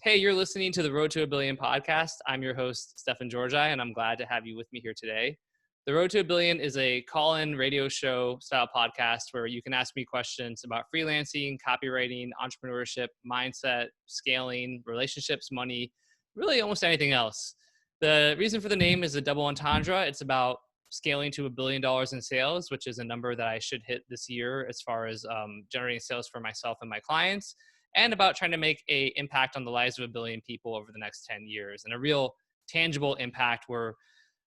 Hey, you're listening to the Road to a Billion podcast. I'm your host, Stefan Georgi, and I'm glad to have you with me here today. The Road to a Billion is a call-in radio show style podcast where you can ask me questions about freelancing, copywriting, entrepreneurship, mindset, scaling, relationships, money, really almost anything else. The reason for the name is a double entendre. It's about scaling to $1 billion in sales, which is a number that I should hit this year as far as generating sales for myself and my clients, and about trying to make an impact on the lives of 1 billion people over the next 10 years, and a real tangible impact where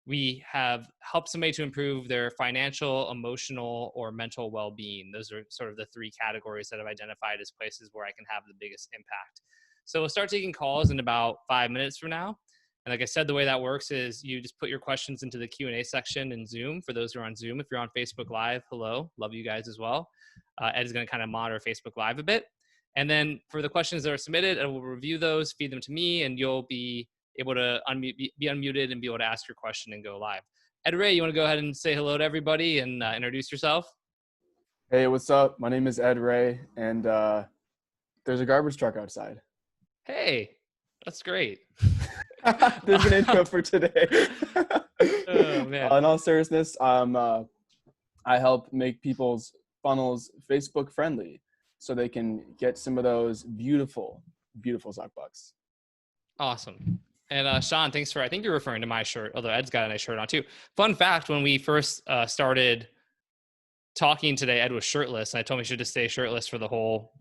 we have helped somebody to improve their financial, emotional, or mental well-being. Those are sort of the three categories that I've identified as places where I can have the biggest impact. So we'll start taking calls in about 5 minutes from now. And like I said, the way that works is you just put your questions into the Q&A section in Zoom. For those who are on Zoom, if you're on Facebook Live, hello, love you guys as well. Ed is going to kind of monitor Facebook Live a bit. And then for the questions that are submitted, I will review those, feed them to me, and you'll be able to be unmuted and be able to ask your question and go live. Ed Reay, you want to go ahead and say hello to everybody and introduce yourself? Hey, what's up? My name is Ed Reay, and there's a garbage truck outside. Hey, that's great. There's an intro for today. Oh, man. In all seriousness, I help make people's funnels Facebook friendly so they can get some of those beautiful, beautiful sock bucks. Awesome. And Sean, thanks for, I think you're referring to my shirt, although Ed's got a nice shirt on too. Fun fact, when we first started talking today, Ed was shirtless, and I told him he should just stay shirtless for the whole,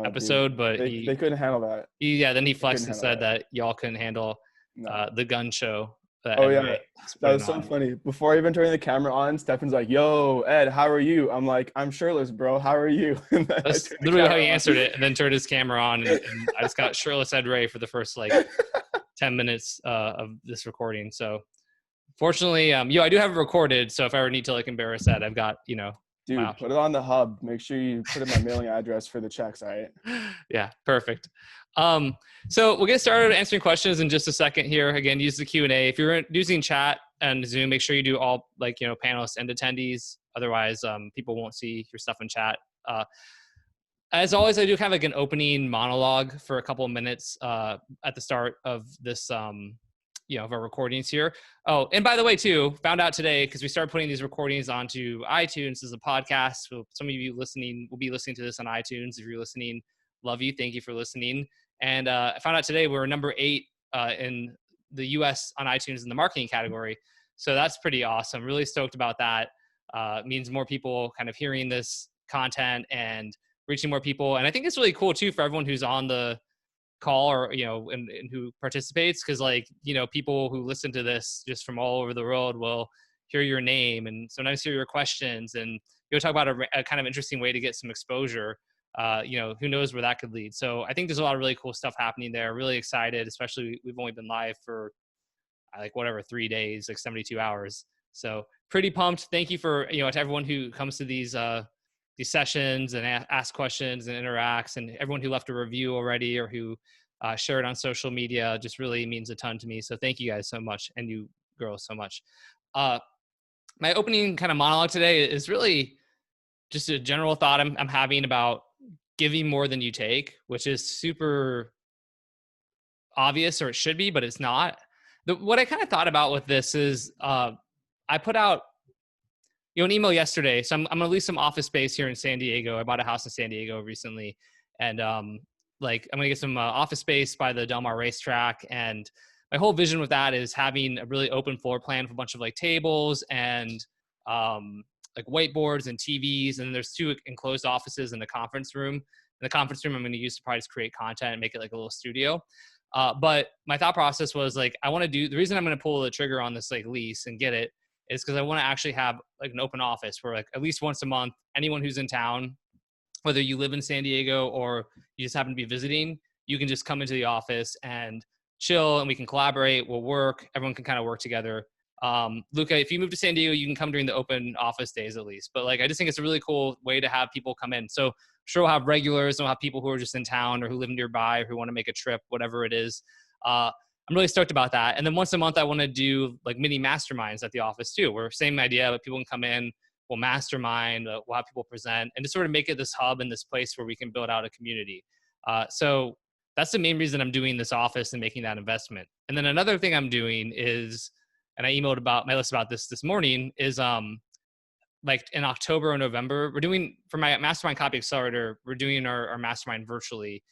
episode, dude. but they couldn't handle that. Then he flexed and said that y'all couldn't handle the gun show. Oh yeah, that was so funny. Before even turning the camera on, Stefan's like, "Yo, Ed, how are you?" I'm like, "I'm shirtless, bro. How are you?" That's literally how he answered it, and then turned his camera on, and I just got shirtless Ed Reay for the first 10 minutes of this recording. So fortunately, I do have it recorded, so if I ever need to embarrass Ed, I've got, Dude, put it on the hub. Make sure you put in my mailing address for the checks, all right? Yeah, perfect. So we'll get started answering questions in just a second here. Again, use the Q&A. If you're using chat and Zoom, make sure you do all panelists and attendees. Otherwise, people won't see your stuff in chat. As always, I do kind of an opening monologue for a couple of minutes at the start of this of our recordings here. Oh, and by the way, too, found out today, because we started putting these recordings onto iTunes as a podcast. So some of you listening will be listening to this on iTunes. If you're listening, love you. Thank you for listening. And I found out today we're number 8 in the US on iTunes in the marketing category. So that's pretty awesome. Really stoked about that. It means more people kind of hearing this content and reaching more people. And I think it's really cool, too, for everyone who's on the call or and who participates, because people who listen to this just from all over the world will hear your name and sometimes hear your questions, and you'll talk about a kind of interesting way to get some exposure. Who knows where that could lead. So I think there's a lot of really cool stuff happening there. Really excited, especially we've only been live for 3 days, 72 hours. So pretty pumped. Thank you for to everyone who comes to these sessions and ask questions and interacts, and everyone who left a review already or who shared on social media. Just really means a ton to me. So thank you guys so much, and you girls so much. My opening kind of monologue today is really just a general thought I'm having about giving more than you take, which is super obvious, or it should be, but it's not. What I kind of thought about with this is I put out an email yesterday. So I'm going to lease some office space here in San Diego. I bought a house in San Diego recently. And I'm going to get some office space by the Del Mar racetrack. And my whole vision with that is having a really open floor plan for a bunch of tables and whiteboards and TVs. And then there's 2 enclosed offices in the conference room. In the conference room, I'm going to use to probably just create content and make it a little studio. But my thought process was the reason I'm going to pull the trigger on this lease and get it is because I want to actually have an open office where at least once a month, anyone who's in town, whether you live in San Diego or you just happen to be visiting, you can just come into the office and chill, and we can collaborate. We'll work. Everyone can kind of work together. Luca, if you move to San Diego, you can come during the open office days at least. But I just think it's a really cool way to have people come in. So I'm sure we'll have regulars, and we'll have people who are just in town or who live nearby or who want to make a trip, whatever it is. I'm really stoked about that. And then once a month, I want to do mini masterminds at the office too, where same idea, but people can come in, we'll mastermind, we'll have people present, and just sort of make it this hub and this place where we can build out a community. So that's the main reason I'm doing this office and making that investment. And then another thing I'm doing is, and I emailed about my list about this morning, is like in October or November, we're doing, for my Mastermind Copy Accelerator, we're doing our mastermind virtually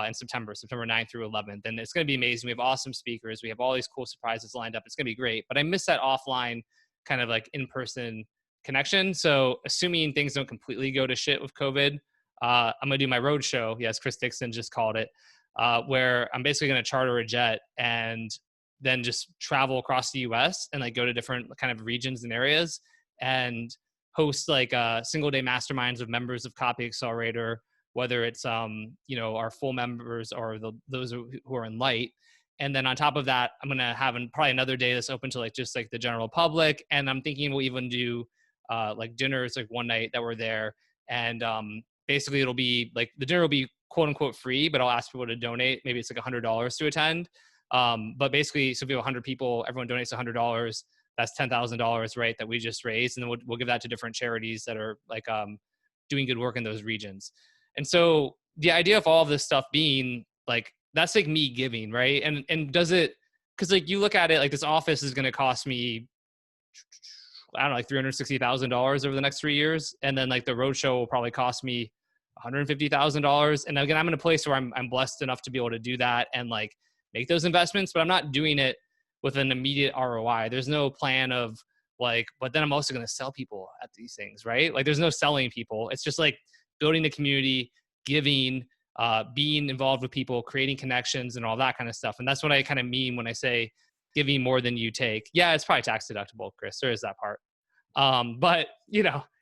in September 9th through 11th. And it's going to be amazing. We have awesome speakers. We have all these cool surprises lined up. It's going to be great. But I miss that offline kind of like in-person connection. So assuming things don't completely go to shit with COVID, I'm going to do my road show. Yes, Chris Dixon just called it, where I'm basically going to charter a jet and then just travel across the US and like go to different kind of regions and areas and host like single day masterminds with members of Copy Accelerator, whether it's, our full members or those who are in light. And then on top of that, I'm going to have probably another day that's open to like just like the general public. And I'm thinking we'll even do like dinners like one night that we're there. And basically it'll be like the dinner will be quote unquote free, but I'll ask people to donate. Maybe it's like $100 to attend. But basically, so if we have 100 people, everyone donates $100. That's $10,000, right? That we just raised. And then we'll give that to different charities that are like doing good work in those regions. And so the idea of all of this stuff being like, that's like me giving, right? And does it, cause like you look at it, like this office is going to cost me, I don't know, like $360,000 over the next 3 years. And then like the roadshow will probably cost me $150,000. And again, I'm in a place where I'm blessed enough to be able to do that and like make those investments, but I'm not doing it with an immediate ROI. There's no plan of like, but then I'm also going to sell people at these things, right? Like there's no selling people. It's just like building the community, giving, being involved with people, creating connections and all that kind of stuff. And that's what I kind of mean when I say giving more than you take. Yeah, it's probably tax deductible, Chris. There is that part. But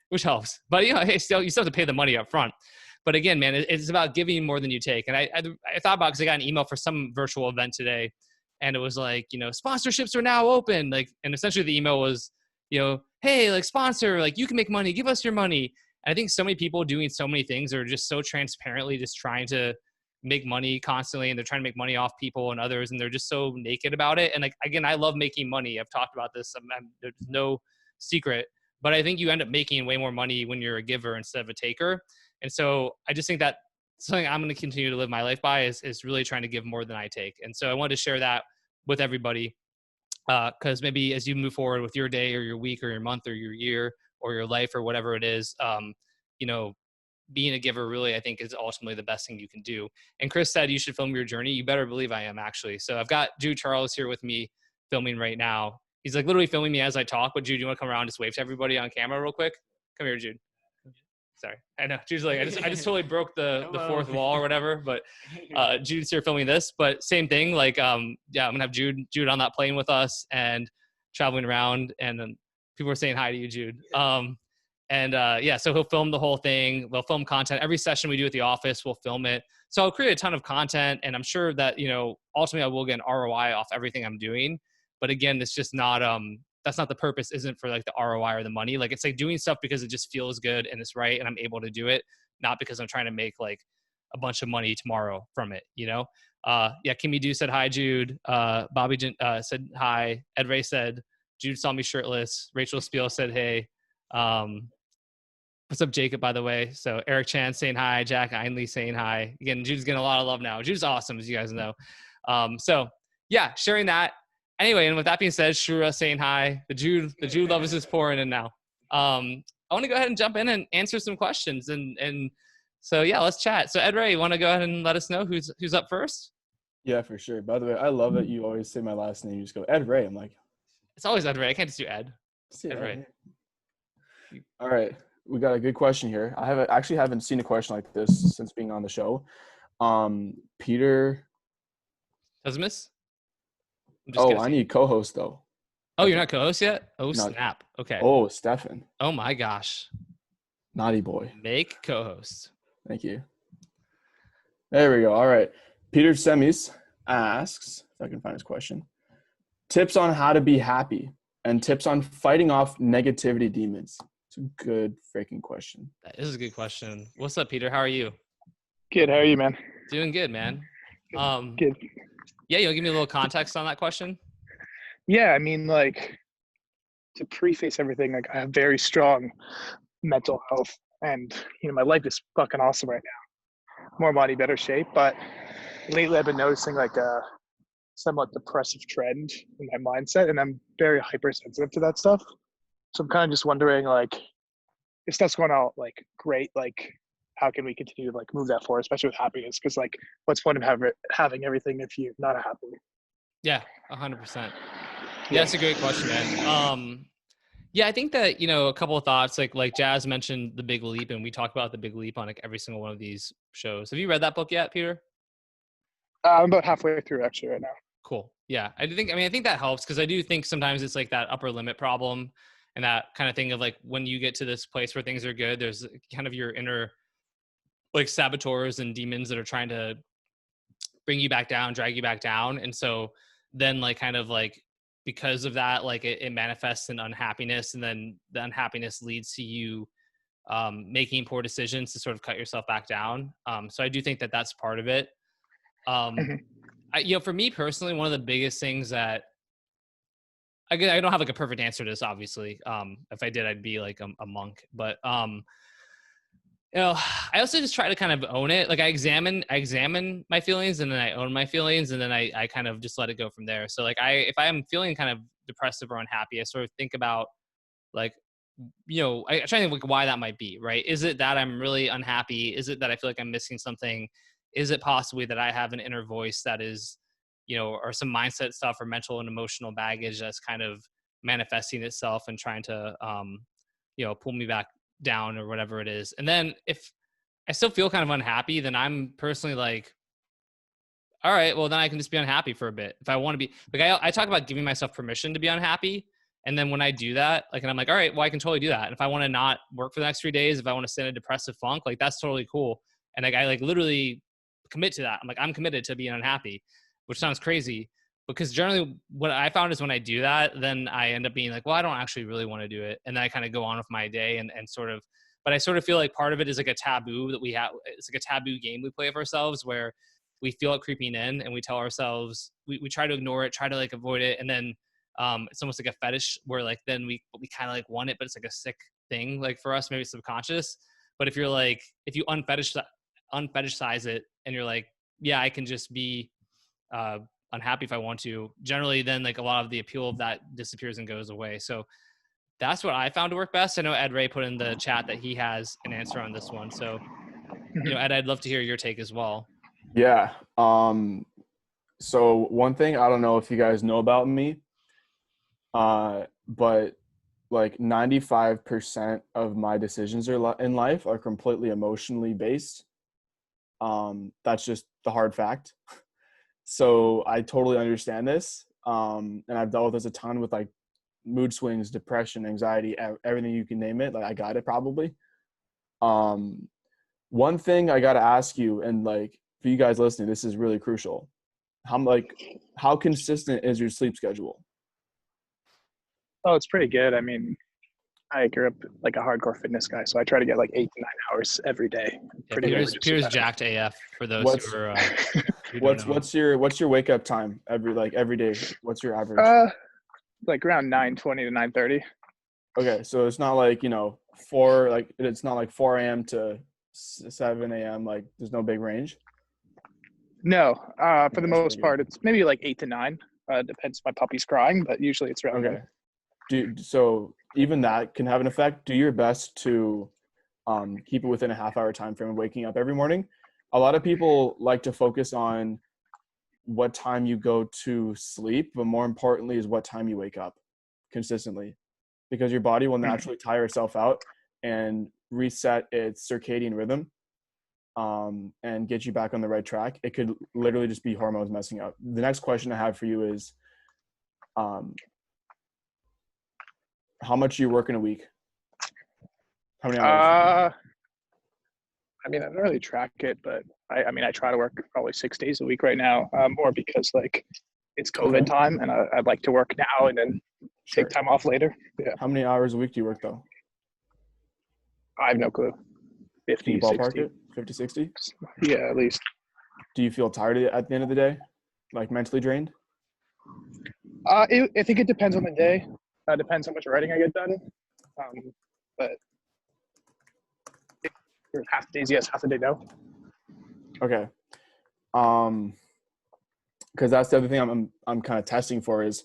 which helps. But hey, you still have to pay the money up front. But again, man, it's about giving more than you take. And I thought about, because I got an email for some virtual event today, and it was like, sponsorships are now open. Like, and essentially the email was, hey, like sponsor, like you can make money, give us your money. And I think so many people doing so many things are just so transparently just trying to make money constantly, and they're trying to make money off people and others, and they're just so naked about it. And like, again, I love making money. I've talked about this. There's no secret, but I think you end up making way more money when you're a giver instead of a taker. And so I just think that something I'm going to continue to live my life by is really trying to give more than I take. And so I wanted to share that with everybody, because maybe as you move forward with your day or your week or your month or your year or your life or whatever it is, being a giver really, I think, is ultimately the best thing you can do. And Chris said you should film your journey. You better believe I am, actually. So I've got Jude Charles here with me filming right now. He's like literally filming me as I talk. But Jude, you want to come around and just wave to everybody on camera real quick? Come here, Jude. Sorry. I know. Jude's like, I just totally broke the fourth wall or whatever, but Jude's here filming this. But same thing, like, I'm going to have Jude on that plane with us and traveling around. And then people are saying hi to you, Jude. So he'll film the whole thing. We'll film content. Every session we do at the office, we'll film it. So I'll create a ton of content, and I'm sure that, ultimately I will get an ROI off everything I'm doing. But again, it's just not, that's not the purpose, isn't for like the ROI or the money. Like it's like doing stuff because it just feels good and it's right and I'm able to do it, not because I'm trying to make like a bunch of money tomorrow from it, Kimmy Do said hi, Jude. Bobby said hi. Ed Reay said, Jude saw me shirtless. Rachel Spiel said, hey. What's up, Jacob, by the way? So Eric Chan saying hi. Jack Einley saying hi. Again, Jude's getting a lot of love now. Jude's awesome, as you guys know. Sharing that. Anyway, and with that being said, Shura saying hi. The Jude love is just pouring in now. I want to go ahead and jump in and answer some questions. And so, let's chat. So Ed Reay, you want to go ahead and let us know who's up first? Yeah, for sure. By the way, I love that you always say my last name. You just go Ed Reay. I'm like, it's always Ed Reay. I can't just do Ed. Ed Reay. All right. We got a good question here. I haven't seen a question like this since being on the show. Peter. Cosmas? I need co-host though. Oh, you're not co-host yet? Oh, no. Snap. Okay. Oh, Stefan. Oh my gosh. Naughty boy. Make co-host. Thank you. There we go. All right. Peter Semis asks, if I can find his question, tips on how to be happy and tips on fighting off negativity demons. It's a good freaking question. That is a good question. What's up, Peter? How are you? Good. How are you, man? Doing good, man. Good. Yeah, you'll give me a little context on that question? Yeah, I mean, like, to preface everything, like, I have very strong mental health, and, my life is fucking awesome right now. More money, better shape, but lately I've been noticing like a somewhat depressive trend in my mindset, and I'm very hypersensitive to that stuff. So I'm kind of just wondering, like, if stuff's going out like great, like how can we continue to like move that forward, especially with happiness? Because like, what's the point of having everything if you're not happy? Yeah, 100%. Yeah, Yeah. that's a great question, man. Yeah, I think that, a couple of thoughts, like Jazz mentioned The Big Leap, and we talk about The Big Leap on like every single one of these shows. Have you read that book yet, Peter? I'm about halfway through actually right now. Cool. Yeah. I think that helps, because I do think sometimes it's like that upper limit problem and that kind of thing of like, when you get to this place where things are good, there's kind of your inner like saboteurs and demons that are trying to bring you back down, drag you back down. And so then like kind of like, because of that, like it manifests in unhappiness, and then the unhappiness leads to you making poor decisions to sort of cut yourself back down. So I do think that that's part of it. Mhm. For me personally, one of the biggest things that I don't have like a perfect answer to this, obviously. If I did, I'd be like a monk, but I also just try to kind of own it. Like I examine my feelings, and then I own my feelings, and then I kind of just let it go from there. So like if I am feeling kind of depressive or unhappy, I sort of think about like, I try to think like why that might be, right? Is it that I'm really unhappy? Is it that I feel like I'm missing something? Is it possibly that I have an inner voice that is, or some mindset stuff or mental and emotional baggage that's kind of manifesting itself and trying to, pull me back down or whatever it is. And then if I still feel kind of unhappy, then I'm personally like, all right, well then I can just be unhappy for a bit. If I want to be like, I talk about giving myself permission to be unhappy. And then when I do that, like, and I'm like, all right, well, I can totally do that. And if I want to not work for the next 3 days, if I want to stay in a depressive funk, like that's totally cool. And like, I like literally commit to that. I'm like, I'm committed to being unhappy, which sounds crazy, because generally what I found is when I do that, then I end up being like, well, I don't actually really want to do it. And then I kind of go on with my day and sort of, but I sort of feel like part of it is like a taboo that we have. It's like a taboo game we play of ourselves, where we feel it creeping in and we tell ourselves, we try to ignore it, try to like avoid it. And then it's almost like a fetish where like, then we kind of like want it, but it's like a sick thing. Like for us, maybe it's subconscious, but if you unfetishize it and you're like, yeah, I can just be unhappy if I want to, generally then like a lot of the appeal of that disappears and goes away. So that's what I found to work best. I know Ed Reay put in the chat that he has an answer on this one. So, Ed, I'd love to hear your take as well. Yeah. So one thing, I don't know if you guys know about me, but like 95% of my decisions in life are completely emotionally based. That's just the hard fact. So I totally understand this. And I've dealt with this a ton with like mood swings, depression, anxiety, everything you can name it. Like I got it probably. One thing I got to ask you, and like for you guys listening, this is really crucial. How consistent is your sleep schedule? Oh, it's pretty good. I mean, I grew up like a hardcore fitness guy, so I try to get like 8 to 9 hours every day. Yeah, Peter's jacked AF for those who are who don't know. What's your wake up time every day? What's your average? Like around 9:20 to 9:30. Okay, so it's not like, it's not like 4 a.m. to 7 a.m. Like there's no big range. No, for the most part, it's maybe like 8 to 9. Depends if my puppy's crying, but usually it's around. Okay. So even that can have an effect. Do your best to keep it within a half-hour time frame of waking up every morning. A lot of people like to focus on what time you go to sleep, but more importantly is what time you wake up consistently, because your body will naturally tire itself out and reset its circadian rhythm and get you back on the right track. It could literally just be hormones messing up. The next question I have for you is, how much do you work in a week? How many hours? I mean, I don't really track it, but I mean, I try to work probably 6 days a week right now, more because like it's COVID time and I'd like to work now and then take time off later. Yeah. How many hours a week do you work though? I have no clue. 50, 60. It? 50, 60? Yeah, at least. Do you feel tired at the end of the day? Like mentally drained? I think it depends on the day. Depends how much writing I get done. But half the days yes, half the day no. Okay. Because that's the other thing I'm kind of testing for is,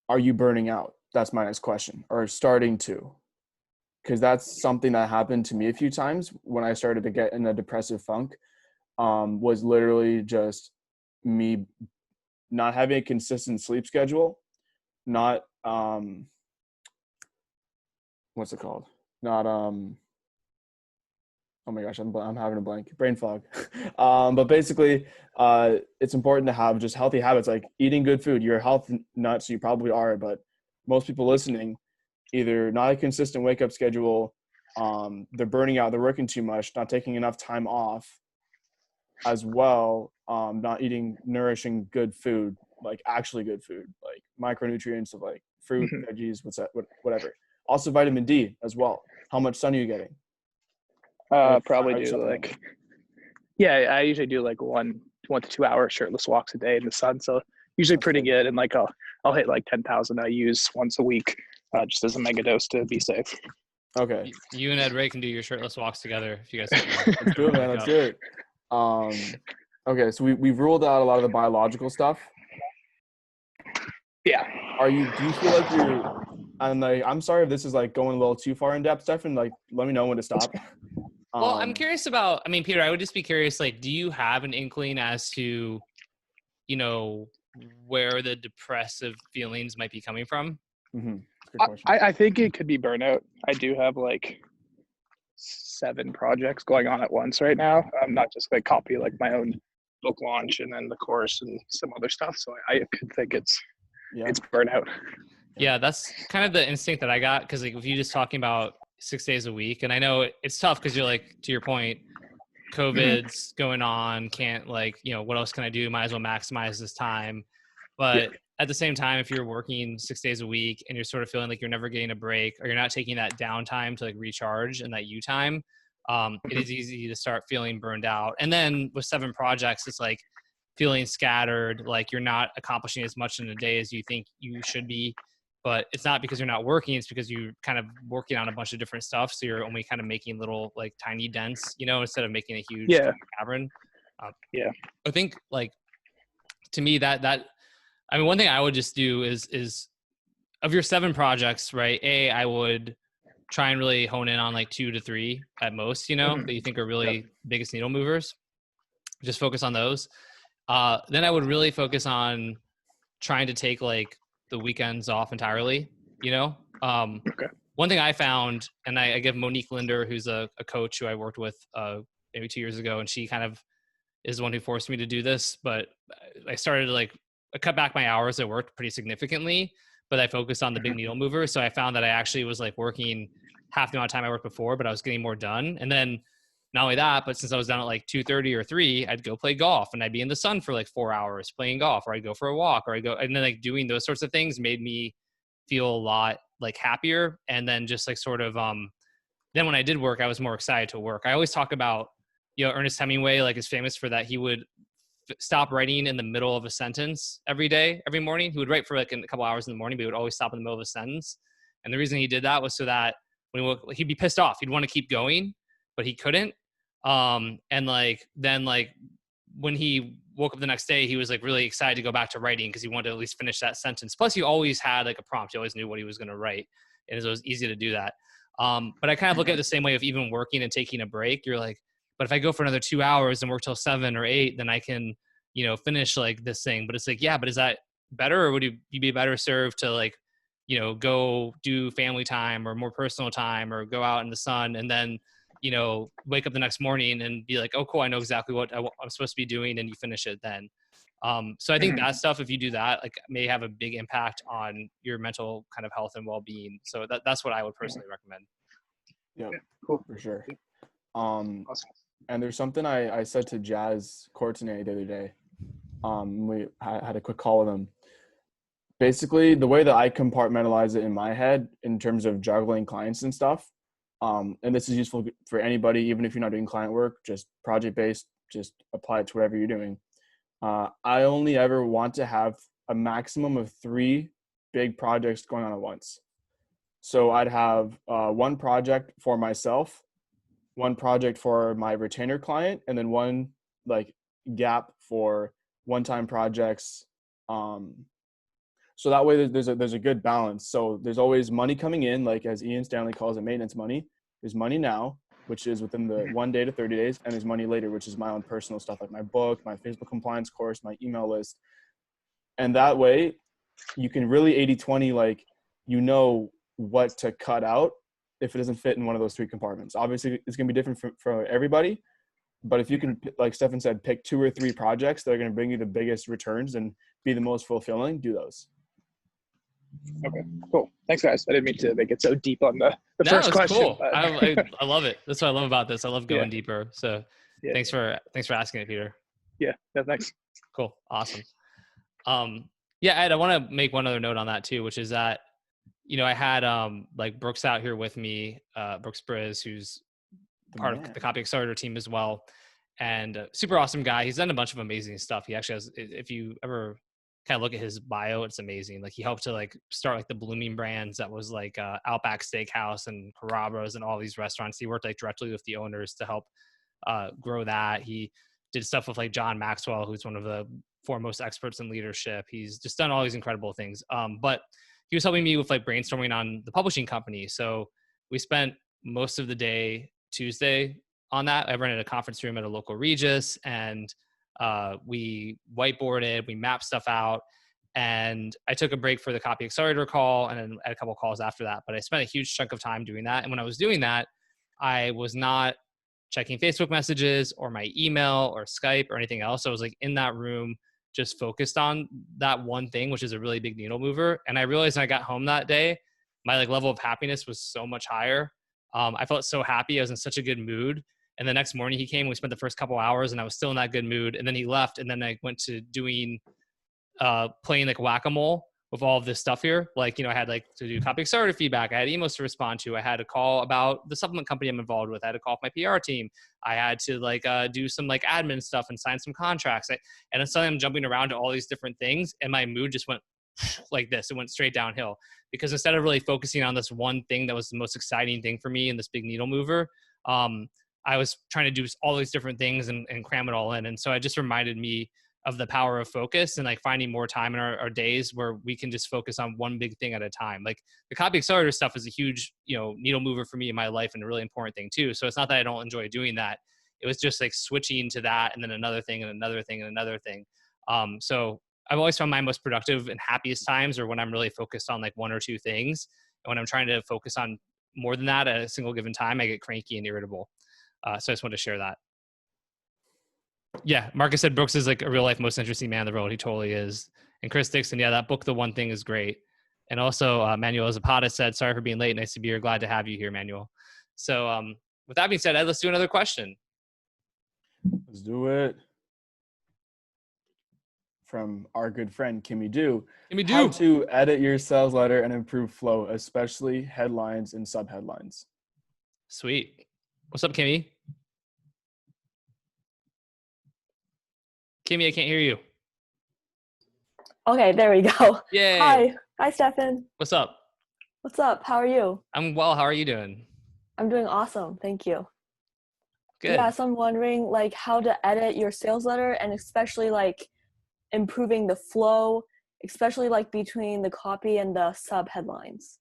are you burning out? That's my next question, or starting to. Because that's something that happened to me a few times when I started to get in a depressive funk, was literally just me not having a consistent sleep schedule, not, what's it called? Not, oh my gosh, I'm having a blank, brain fog. But basically, it's important to have just healthy habits, like eating good food. You're a health nut, so you probably are, but most people listening, either not a consistent wake up schedule, they're burning out, they're working too much, not taking enough time off as well, not eating nourishing good food, like actually good food, like micronutrients of like fruit, veggies, whatever. Also vitamin D as well. How much sun are you getting? Probably do like, yeah, I usually do like 1 to 2 hour shirtless walks a day in the sun. So usually pretty good. And like, I'll hit like 10,000 IUs once a week, just as a mega dose to be safe. Okay. You and Ed Reay can do your shirtless walks together if you guys. Let's do it, man. Let's do it. Okay. So we've ruled out a lot of the biological stuff. Yeah. Do you feel like you're, and like, I'm sorry if this is like going a little too far in depth, Stefan, like, let me know when to stop. Well, I'm curious about, I mean, Peter, I would just be curious, like, do you have an inkling as to, you know, where the depressive feelings might be coming from? Mm-hmm. Good question. I think it could be burnout. I do have like 7 projects going on at once right now. I'm not just like copy like my own book launch and then the course and some other stuff. So I could think it's burnout. Yeah, that's kind of the instinct that I got. Cause like if you're just talking about 6 days a week, and I know it's tough because you're like, to your point, COVID's going on, can't like, you know, what else can I do? Might as well maximize this time. But at the same time, if you're working 6 days a week and you're sort of feeling like you're never getting a break, or you're not taking that downtime to like recharge and that you time, it is easy to start feeling burned out. And then with 7 projects, it's like feeling scattered, like you're not accomplishing as much in a day as you think you should be. But it's not because you're not working, it's because you're kind of working on a bunch of different stuff. So you're only kind of making little like tiny dents, you know, instead of making a huge cavern. I think like, to me that I mean, one thing I would just do is of your 7 projects, right? I would try and really hone in on like 2 to 3 at most, you know, that you think are really biggest needle movers. Just focus on those. Then I would really focus on trying to take like the weekends off entirely, you know? One thing I found, and I give Monique Linder, who's a coach who I worked with maybe 2 years ago, and she kind of is the one who forced me to do this, but I started to like, I cut back my hours at work pretty significantly, but I focused on the big needle mover. So I found that I actually was like working half the amount of time I worked before, but I was getting more done. And then not only that, but since I was done at like 2:30 or 3, I'd go play golf and I'd be in the sun for like 4 hours playing golf, or I'd go for a walk, or and then like doing those sorts of things made me feel a lot like happier. And then just like sort of, then when I did work, I was more excited to work. I always talk about, you know, Ernest Hemingway, like, is famous for that. He would stop writing in the middle of a sentence every morning. He would write for like a couple hours in the morning, but he would always stop in the middle of a sentence. And the reason he did that was so that when he woke, he'd be pissed off. He'd want to keep going, but he couldn't. And like, then like when he woke up the next day, he was like really excited to go back to writing because he wanted to at least finish that sentence. Plus he always had like a prompt. He always knew what he was going to write. And it was easy to do that. But I kind of look at it the same way of even working and taking a break. You're like, but if I go for another 2 hours and work till 7 or 8, then I can, you know, finish like this thing. But it's like, yeah, but is that better, or would you be better served to like, you know, go do family time or more personal time, or go out in the sun and then, you know, wake up the next morning and be like, oh, cool, I know exactly what I'm supposed to be doing, and you finish it then. So I think that stuff, if you do that, like, may have a big impact on your mental kind of health and well-being. So that's what I would personally recommend. Yeah, cool, for sure. Awesome. And there's something I said to Jazz Courtenay the other day. We had a quick call with him. Basically, the way that I compartmentalize it in my head in terms of juggling clients and stuff, and this is useful for anybody, even if you're not doing client work, just project-based, just apply it to whatever you're doing. I only ever want to have a maximum of 3 big projects going on at once. So I'd have 1 project for myself, 1 project for my retainer client, and then 1 like gap for one-time projects. So that way there's a good balance. So there's always money coming in, like as Ian Stanley calls it, maintenance money. There's money now, which is within the 1 day to 30 days, and there's money later, which is my own personal stuff, like my book, my Facebook compliance course, my email list. And that way you can really 80-20, like, you know what to cut out if it doesn't fit in one of those 3 compartments. Obviously it's going to be different for everybody, but if you can, like Stefan said, pick 2 or 3 projects that are going to bring you the biggest returns and be the most fulfilling, do those. Okay, cool. Thanks, guys. I didn't mean to make it so deep on the first it's question. Cool. But... I love it. That's what I love about this. I love going deeper. So thanks for asking it, Peter. Yeah, thanks. Cool. Awesome. Ed, I want to make one other note on that too, which is that, I had like Brooks out here with me, Brooks Briz, who's part of the Copy Accelerator team as well, and super awesome guy. He's done a bunch of amazing stuff. He actually has, if you ever kind of look at his bio, it's amazing. Like he helped to like start like the blooming brands that was like Outback Steakhouse and Carrabba's and all these restaurants. He worked like directly with the owners to help grow that. He did stuff with like John Maxwell, who's one of the foremost experts in leadership. He's just done all these incredible things. But he was helping me with like brainstorming on the publishing company. So we spent most of the day Tuesday on that. I rented a conference room at a local Regis, and we whiteboarded, we mapped stuff out, and I took a break for the Copy Accelerator call and then had a couple calls after that. But I spent a huge chunk of time doing that. And when I was doing that, I was not checking Facebook messages or my email or Skype or anything else. I was like in that room, just focused on that one thing, which is a really big needle mover. And I realized when I got home that day, my like level of happiness was so much higher. I felt so happy. I was in such a good mood. And the next morning he came, we spent the first couple hours and I was still in that good mood. And then he left. And then I went to doing, playing like whack-a-mole with all of this stuff here. Like, I had like to do Copy Accelerator feedback. I had emails to respond to. I had a call about the supplement company I'm involved with. I had to call with my PR team. I had to like do some like admin stuff and sign some contracts. And then suddenly I'm jumping around to all these different things. And my mood just went like this. It went straight downhill because instead of really focusing on this one thing that was the most exciting thing for me and this big needle mover, I was trying to do all these different things and cram it all in. And so it just reminded me of the power of focus and like finding more time in our days where we can just focus on one big thing at a time. Like the Copy Accelerator stuff is a huge, needle mover for me in my life and a really important thing too. So it's not that I don't enjoy doing that. It was just like switching to that and then another thing and another thing and another thing. So I've always found my most productive and happiest times are when I'm really focused on like 1 or 2 things. And when I'm trying to focus on more than that at a single given time, I get cranky and irritable. So I just wanted to share that. Yeah, Marcus said Brooks is like a real life most interesting man in the world. He totally is. And Chris Dixon, yeah, that book, The One Thing, is great. And also Manuel Zapata said, sorry for being late. Nice to be here. Glad to have you here, Manuel. So with that being said, Ed, let's do another question. Let's do it. From our good friend, Kimmy Do. Kimmy Do. How to edit your sales letter and improve flow, especially headlines and subheadlines. Sweet. What's up, Kimmy? Kimmy, I can't hear you. Okay, there we go. Yay. Hi, Stefan. What's up? What's up? How are you? I'm well. How are you doing? I'm doing awesome. Thank you. Good. Yeah, so I'm wondering like how to edit your sales letter and especially like improving the flow, especially like between the copy and the sub headlines.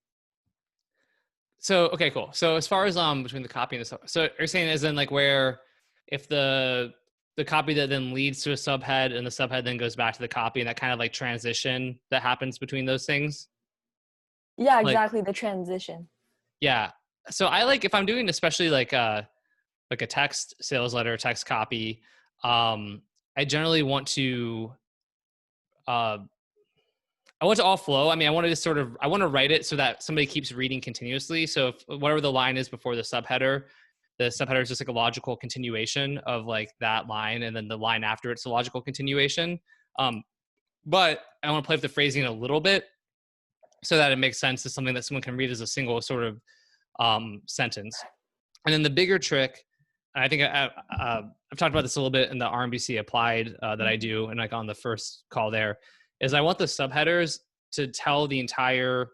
So, okay, cool. So as far as between the copy and the sub, so you're saying as in like where if the copy that then leads to a subhead and the subhead then goes back to the copy and that kind of like transition that happens between those things? Yeah, exactly. The transition. Yeah. So I like, if I'm doing especially like a text sales letter, text copy, I generally want to, I want to all flow. I mean, I want to write it so that somebody keeps reading continuously. So if whatever the line is before the subheader is just like a logical continuation of like that line. And then the line after it's a logical continuation. But I want to play with the phrasing a little bit so that it makes sense to something that someone can read as a single sort of sentence. And then the bigger trick, and I think I've talked about this a little bit in the RMBC applied that I do, and like on the first call there, is I want the subheaders to tell the entire,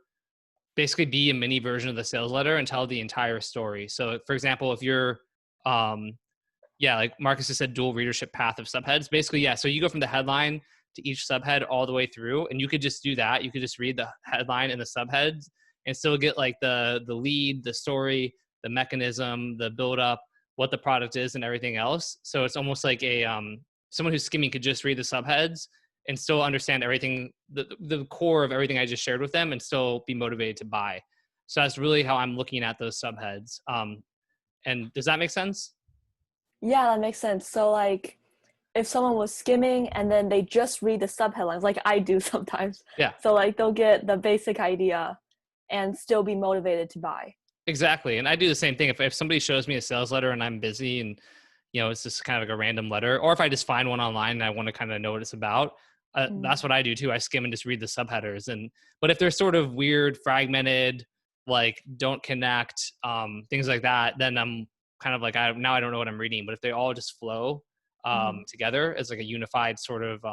basically be a mini version of the sales letter and tell the entire story. So for example, if you're yeah, like Marcus has said, dual readership path of subheads. Basically, yeah. So you go from the headline to each subhead all the way through, and you could just do that. You could just read the headline and the subheads and still get like the lead, the story, the mechanism, the build up, what the product is, and everything else. So it's almost like a someone who's skimming could just read the subheads and still understand everything, the core of everything I just shared with them, and still be motivated to buy. So that's really how I'm looking at those subheads. And does that make sense? Yeah, that makes sense. So like if someone was skimming and then they just read the subheadlines, like I do sometimes. Yeah. So like they'll get the basic idea and still be motivated to buy. Exactly. And I do the same thing. If somebody shows me a sales letter and I'm busy and, you know, it's just kind of like a random letter, or if I just find one online and I want to kind of know what it's about, that's what I do too. I skim and just read the subheaders. But if they're sort of weird, fragmented, like don't connect, things like that, then I'm kind of like, now I don't know what I'm reading. But if they all just flow together as like a unified sort of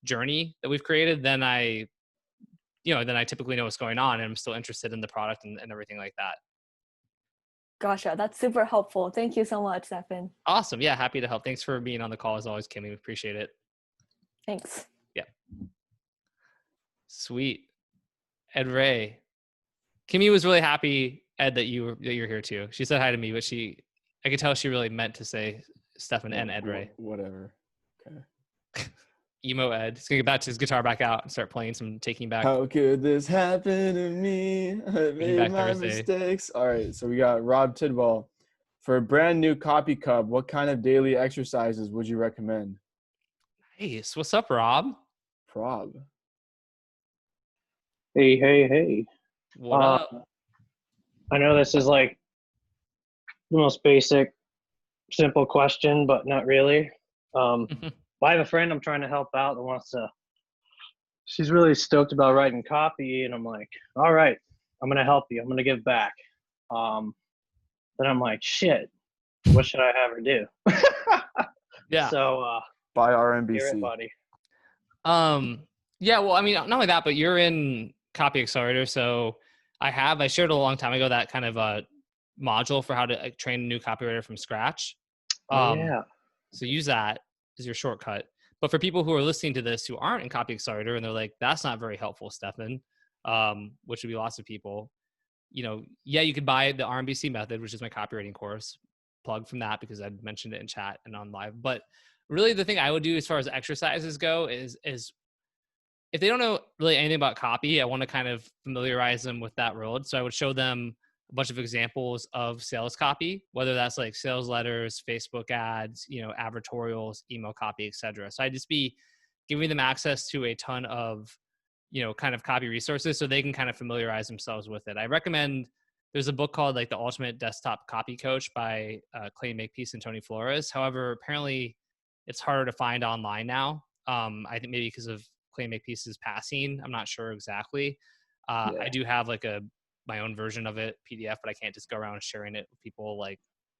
journey that we've created, then I typically know what's going on and I'm still interested in the product and everything like that. Gotcha. That's super helpful. Thank you so much, Stefan. Awesome. Yeah, happy to help. Thanks for being on the call as always, Kimmy. We appreciate it. Thanks. Yeah. Sweet. Ed Reay. Kimmy was really happy, Ed, that you're here too. She said hi to me, but I could tell she really meant to say Stefan and Ed Reay. Whatever. Okay. Emo Ed. He's gonna get back to his guitar back out and start playing some Taking Back. How could this happen to me? I made my mistakes. All right, so we got Rob Tidwell. For a brand new copy cub, what kind of daily exercises would you recommend? Nice. What's up, Rob? Rob. Hey. What up? I know this is like the most basic, simple question, but not really. I have a friend I'm trying to help out that she's really stoked about writing copy, and I'm like, all right, I'm going to help you. I'm going to give back. Then I'm like, shit, what should I have her do? Yeah. So, buy RMBC. hear it, buddy. Yeah, well, I mean, not only that, but you're in Copy Accelerator. So I shared a long time ago that kind of a module for how to train a new copywriter from scratch. Yeah. So use that as your shortcut. But for people who are listening to this who aren't in Copy Accelerator and they're like, that's not very helpful, Stefan, which would be lots of people, you know, yeah, you could buy the RMBC method, which is my copywriting course, plug from that because I mentioned it in chat and on live. But really the thing I would do as far as exercises go is if they don't know really anything about copy, I want to kind of familiarize them with that world. So I would show them a bunch of examples of sales copy, whether that's like sales letters, Facebook ads, you know, advertorials, email copy, etc. So I'd just be giving them access to a ton of, you know, kind of copy resources so they can kind of familiarize themselves with it. I recommend, there's a book called like The Ultimate Desktop Copy Coach by Clay Makepeace and Tony Flores. However, apparently it's harder to find online now. I think maybe because of Clay Makepeace's passing. I'm not sure exactly. I do have like my own version of it, PDF, but I can't just go around sharing it with people like,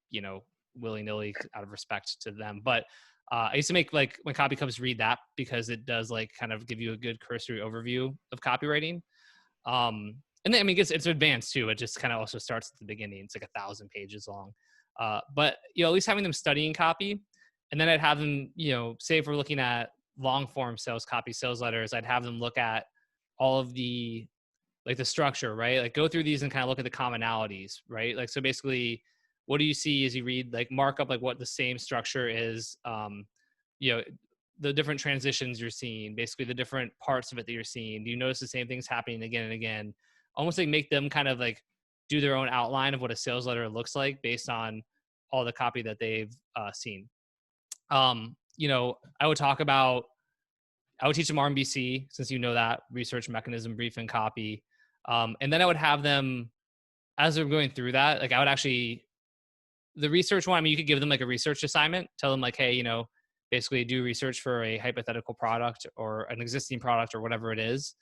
you know, willy-nilly out of respect to them. But I used to make like when copy cubs read that because it does like kind of give you a good cursory overview of copywriting. And then, I mean, it's advanced too. It just kind of also starts at the beginning. It's like 1,000 pages long. But, you know, at least having them studying copy, and then I'd have them, you know, say if we're looking at long form sales copy, sales letters, I'd have them look at all of the, like the structure, right? Like go through these and kind of look at the commonalities, right? Like, so basically what do you see as you read, like mark up like what the same structure is, you know, the different transitions you're seeing, basically the different parts of it that you're seeing. Do you notice the same things happening again and again? Almost like make them kind of like do their own outline of what a sales letter looks like based on all the copy that they've seen. You know, I would teach them RMBC, since you know that, research, mechanism, brief, and copy. And then I would have them, as they're going through that, like I would actually, the research one, I mean, you could give them like a research assignment, tell them like, hey, you know, basically do research for a hypothetical product or an existing product or whatever it is.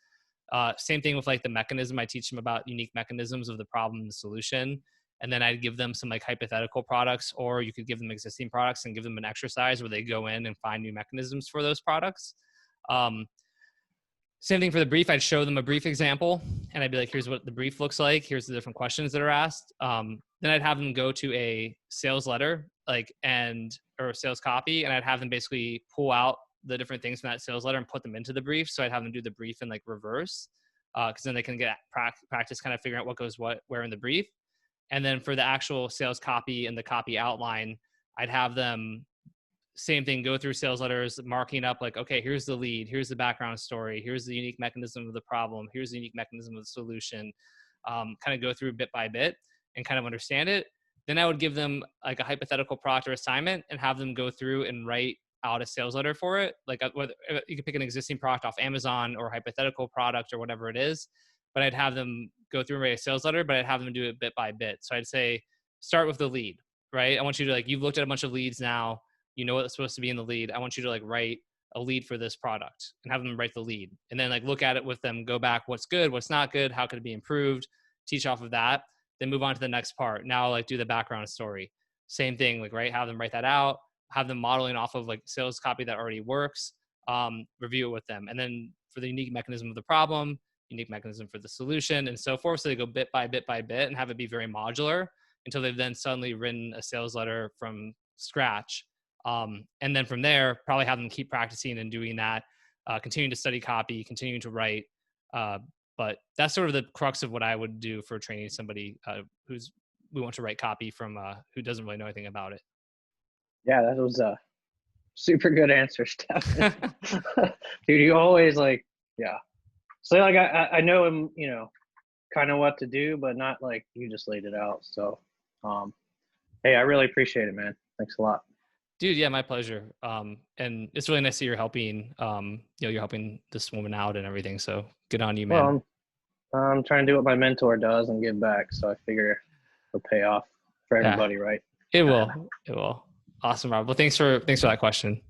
Same thing with like the mechanism. I teach them about unique mechanisms of the problem and the solution. And then I'd give them some like hypothetical products, or you could give them existing products and give them an exercise where they go in and find new mechanisms for those products. Same thing for the brief. I'd show them a brief example and I'd be like, here's what the brief looks like. Here's the different questions that are asked. Then I'd have them go to a sales letter or sales copy, and I'd have them basically pull out the different things from that sales letter and put them into the brief. So I'd have them do the brief in like reverse, because then they can get practice kind of figuring out what goes where in the brief. And then for the actual sales copy and the copy outline, I'd have them, same thing, go through sales letters, marking up like, okay, here's the lead, here's the background story, here's the unique mechanism of the problem, here's the unique mechanism of the solution, kind of go through bit by bit and kind of understand it. Then I would give them like a hypothetical product or assignment and have them go through and write out a sales letter for it. Like whether you could pick an existing product off Amazon or hypothetical product or whatever it is, but I'd have them go through and write a sales letter, but I'd have them do it bit by bit. So I'd say, start with the lead, right? I want you to like, you've looked at a bunch of leads now, you know what's supposed to be in the lead. I want you to like write a lead for this product and have them write the lead, and then like look at it with them, go back, what's good, what's not good, how could it be improved, teach off of that, then move on to the next part. Now like do the background story. Same thing, like, right, have them write that out, have them modeling off of like sales copy that already works, review it with them. And then for the unique mechanism of the problem, unique mechanism for the solution, and so forth. So they go bit by bit by bit and have it be very modular until they've then suddenly written a sales letter from scratch. And then from there, probably have them keep practicing and doing that, continuing to study copy, continuing to write. But that's sort of the crux of what I would do for training somebody we want to write copy from, who doesn't really know anything about it. Yeah, that was a super good answer, Stefan. Dude, you always like, yeah. So like, I know him, you know, kind of what to do, but not like you just laid it out. So, hey, I really appreciate it, man. Thanks a lot. Dude, yeah, my pleasure. And it's really nice that you're helping, you're helping this woman out and everything. So good on you, man. Well, I'm trying to do what my mentor does and give back. So I figure it'll pay off for everybody, right? It will. It will. Awesome, Rob. Well, thanks for that question.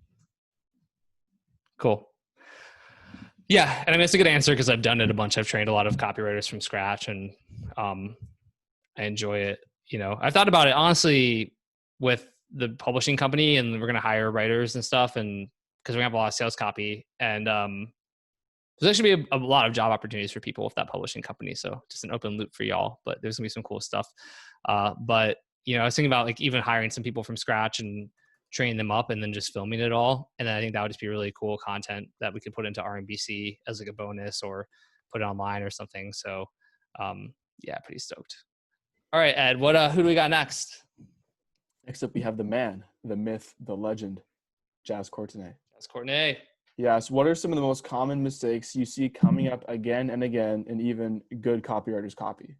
Cool. Yeah. And I mean, it's a good answer because I've done it a bunch. I've trained a lot of copywriters from scratch, and I enjoy it. You know, I've thought about it honestly with the publishing company, and we're going to hire writers and stuff. And because we have a lot of sales copy, and there's actually be a lot of job opportunities for people with that publishing company. So just an open loop for y'all, but there's gonna be some cool stuff. But you know, I was thinking about like even hiring some people from scratch and training them up and then just filming it all. And then I think that would just be really cool content that we could put into RMBC as like a bonus or put it online or something. So yeah, pretty stoked. All right, Ed, who do we got next? Next up, we have the man, the myth, the legend, Jazz Courtenay. Jazz Courtenay. Yes. What are some of the most common mistakes you see coming up again and again in even good copywriters' copy?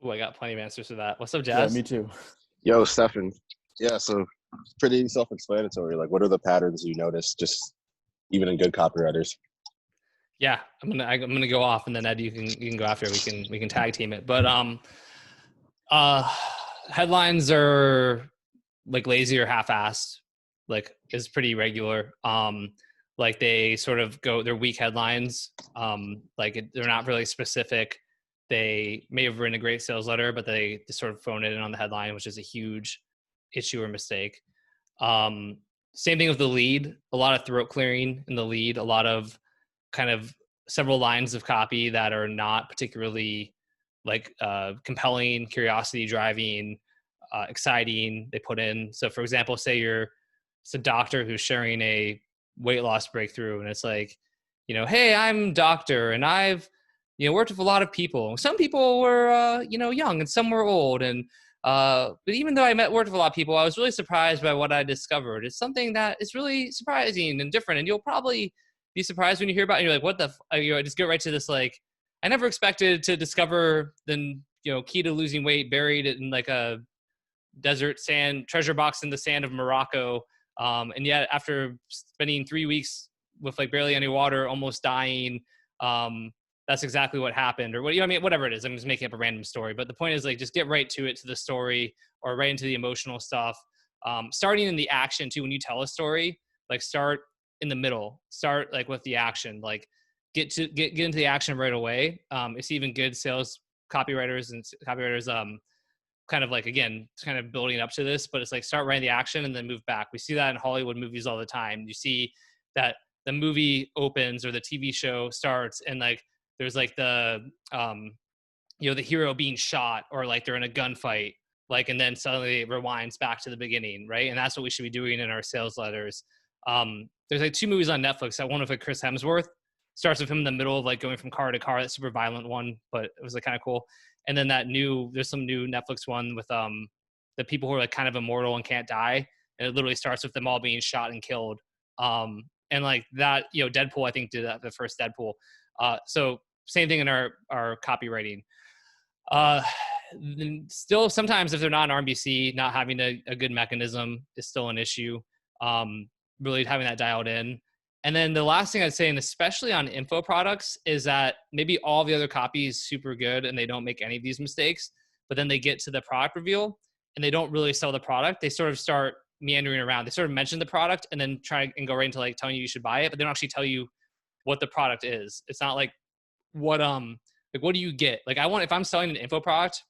Oh, I got plenty of answers to that. What's up, Jazz? Yeah, me too. Yo, Stefan. Yeah, so pretty self-explanatory. Like, what are the patterns you notice just even in good copywriters? Yeah, I'm gonna go off, and then Ed, you can go after. We can tag team it. But headlines are like lazy or half-assed. Like is pretty regular. Like they sort of they're weak headlines. They're not really specific. They may have written a great sales letter, but they sort of phone it in on the headline, which is a huge issue or mistake. Same thing with the lead. A lot of throat clearing in the lead. A lot of kind of several lines of copy that are not particularly like compelling, curiosity driving, exciting. They put in. So for example, say it's a doctor who's sharing a weight loss breakthrough, and it's like, you know, hey, I'm doctor, and I've, you know, worked with a lot of people. Some people were, young, and some were old, and but even though worked with a lot of people, I was really surprised by what I discovered. It's something that is really surprising and different, and you'll probably be surprised when you hear about it. And you're like, what the? I just get right to this. Like, I never expected to discover the key to losing weight buried in like a desert sand treasure box in the sand of Morocco. And yet after spending 3 weeks with like barely any water, almost dying, that's exactly what happened, or whatever it is. I'm just making up a random story, but the point is like, just get right to it, to the story, or right into the emotional stuff. Starting in the action too. When you tell a story, like start in the middle, start like with the action, like get into the action right away. It's even good sales copywriters kind of like, again, it's kind of building up to this, but it's like start right in the action and then move back. We see that in Hollywood movies all the time. You see that the movie opens or the TV show starts and like there's like the the hero being shot, or like they're in a gunfight, like, and then suddenly it rewinds back to the beginning, right? And that's what we should be doing in our sales letters. There's like 2 movies on Netflix. That one with like Chris Hemsworth starts with him in the middle of like going from car to car. That super violent one, but it was like kind of cool. And then there's some new Netflix one with the people who are like kind of immortal and can't die, and it literally starts with them all being shot and killed. And like that, you know, Deadpool I think did that, the first Deadpool. So same thing in our copywriting. Still sometimes if they're not an RMBC, not having a good mechanism is still an issue. Really having that dialed in. And then the last thing I'd say, and especially on info products, is that maybe all the other copy is super good and they don't make any of these mistakes, but then they get to the product reveal and they don't really sell the product. They sort of start meandering around. They sort of mention the product and then try and go right into like telling you should buy it, but they don't actually tell you what the product is. It's not like what do you get? Like if I'm selling an info product,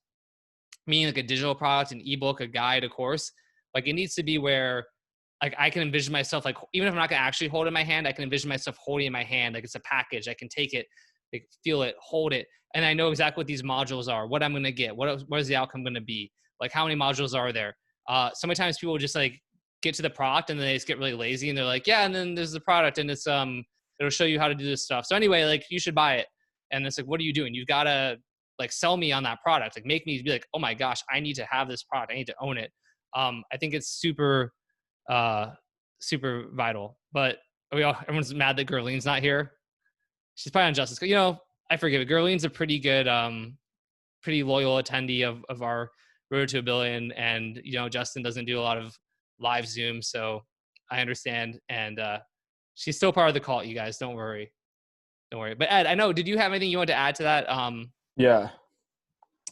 meaning like a digital product, an ebook, a guide, a course, like it needs to be where like I can envision myself, like even if I'm not gonna actually hold it in my hand, I can envision myself holding it in my hand. Like it's a package. I can take it, like feel it, hold it. And I know exactly what these modules are, what I'm gonna get, what is the outcome gonna be? Like how many modules are there? So many times people just like get to the product and then they just get really lazy and they're like, yeah, and then there's the product and it's it'll show you how to do this stuff. So anyway, like you should buy it. And it's like, what are you doing? You gotta like sell me on that product. Like make me be like, oh my gosh, I need to have this product. I need to own it. I think it's super vital. But everyone's mad that Gerline's not here. She's probably on Justice. You know, I forgive it. Gerline's a pretty good, pretty loyal attendee of our Road to a Billion. And, you know, Justin doesn't do a lot of live Zoom. So I understand. And she's still part of the cult, you guys. Don't worry. Don't worry. But Ed, I know, did you have anything you want to add to that? Yeah,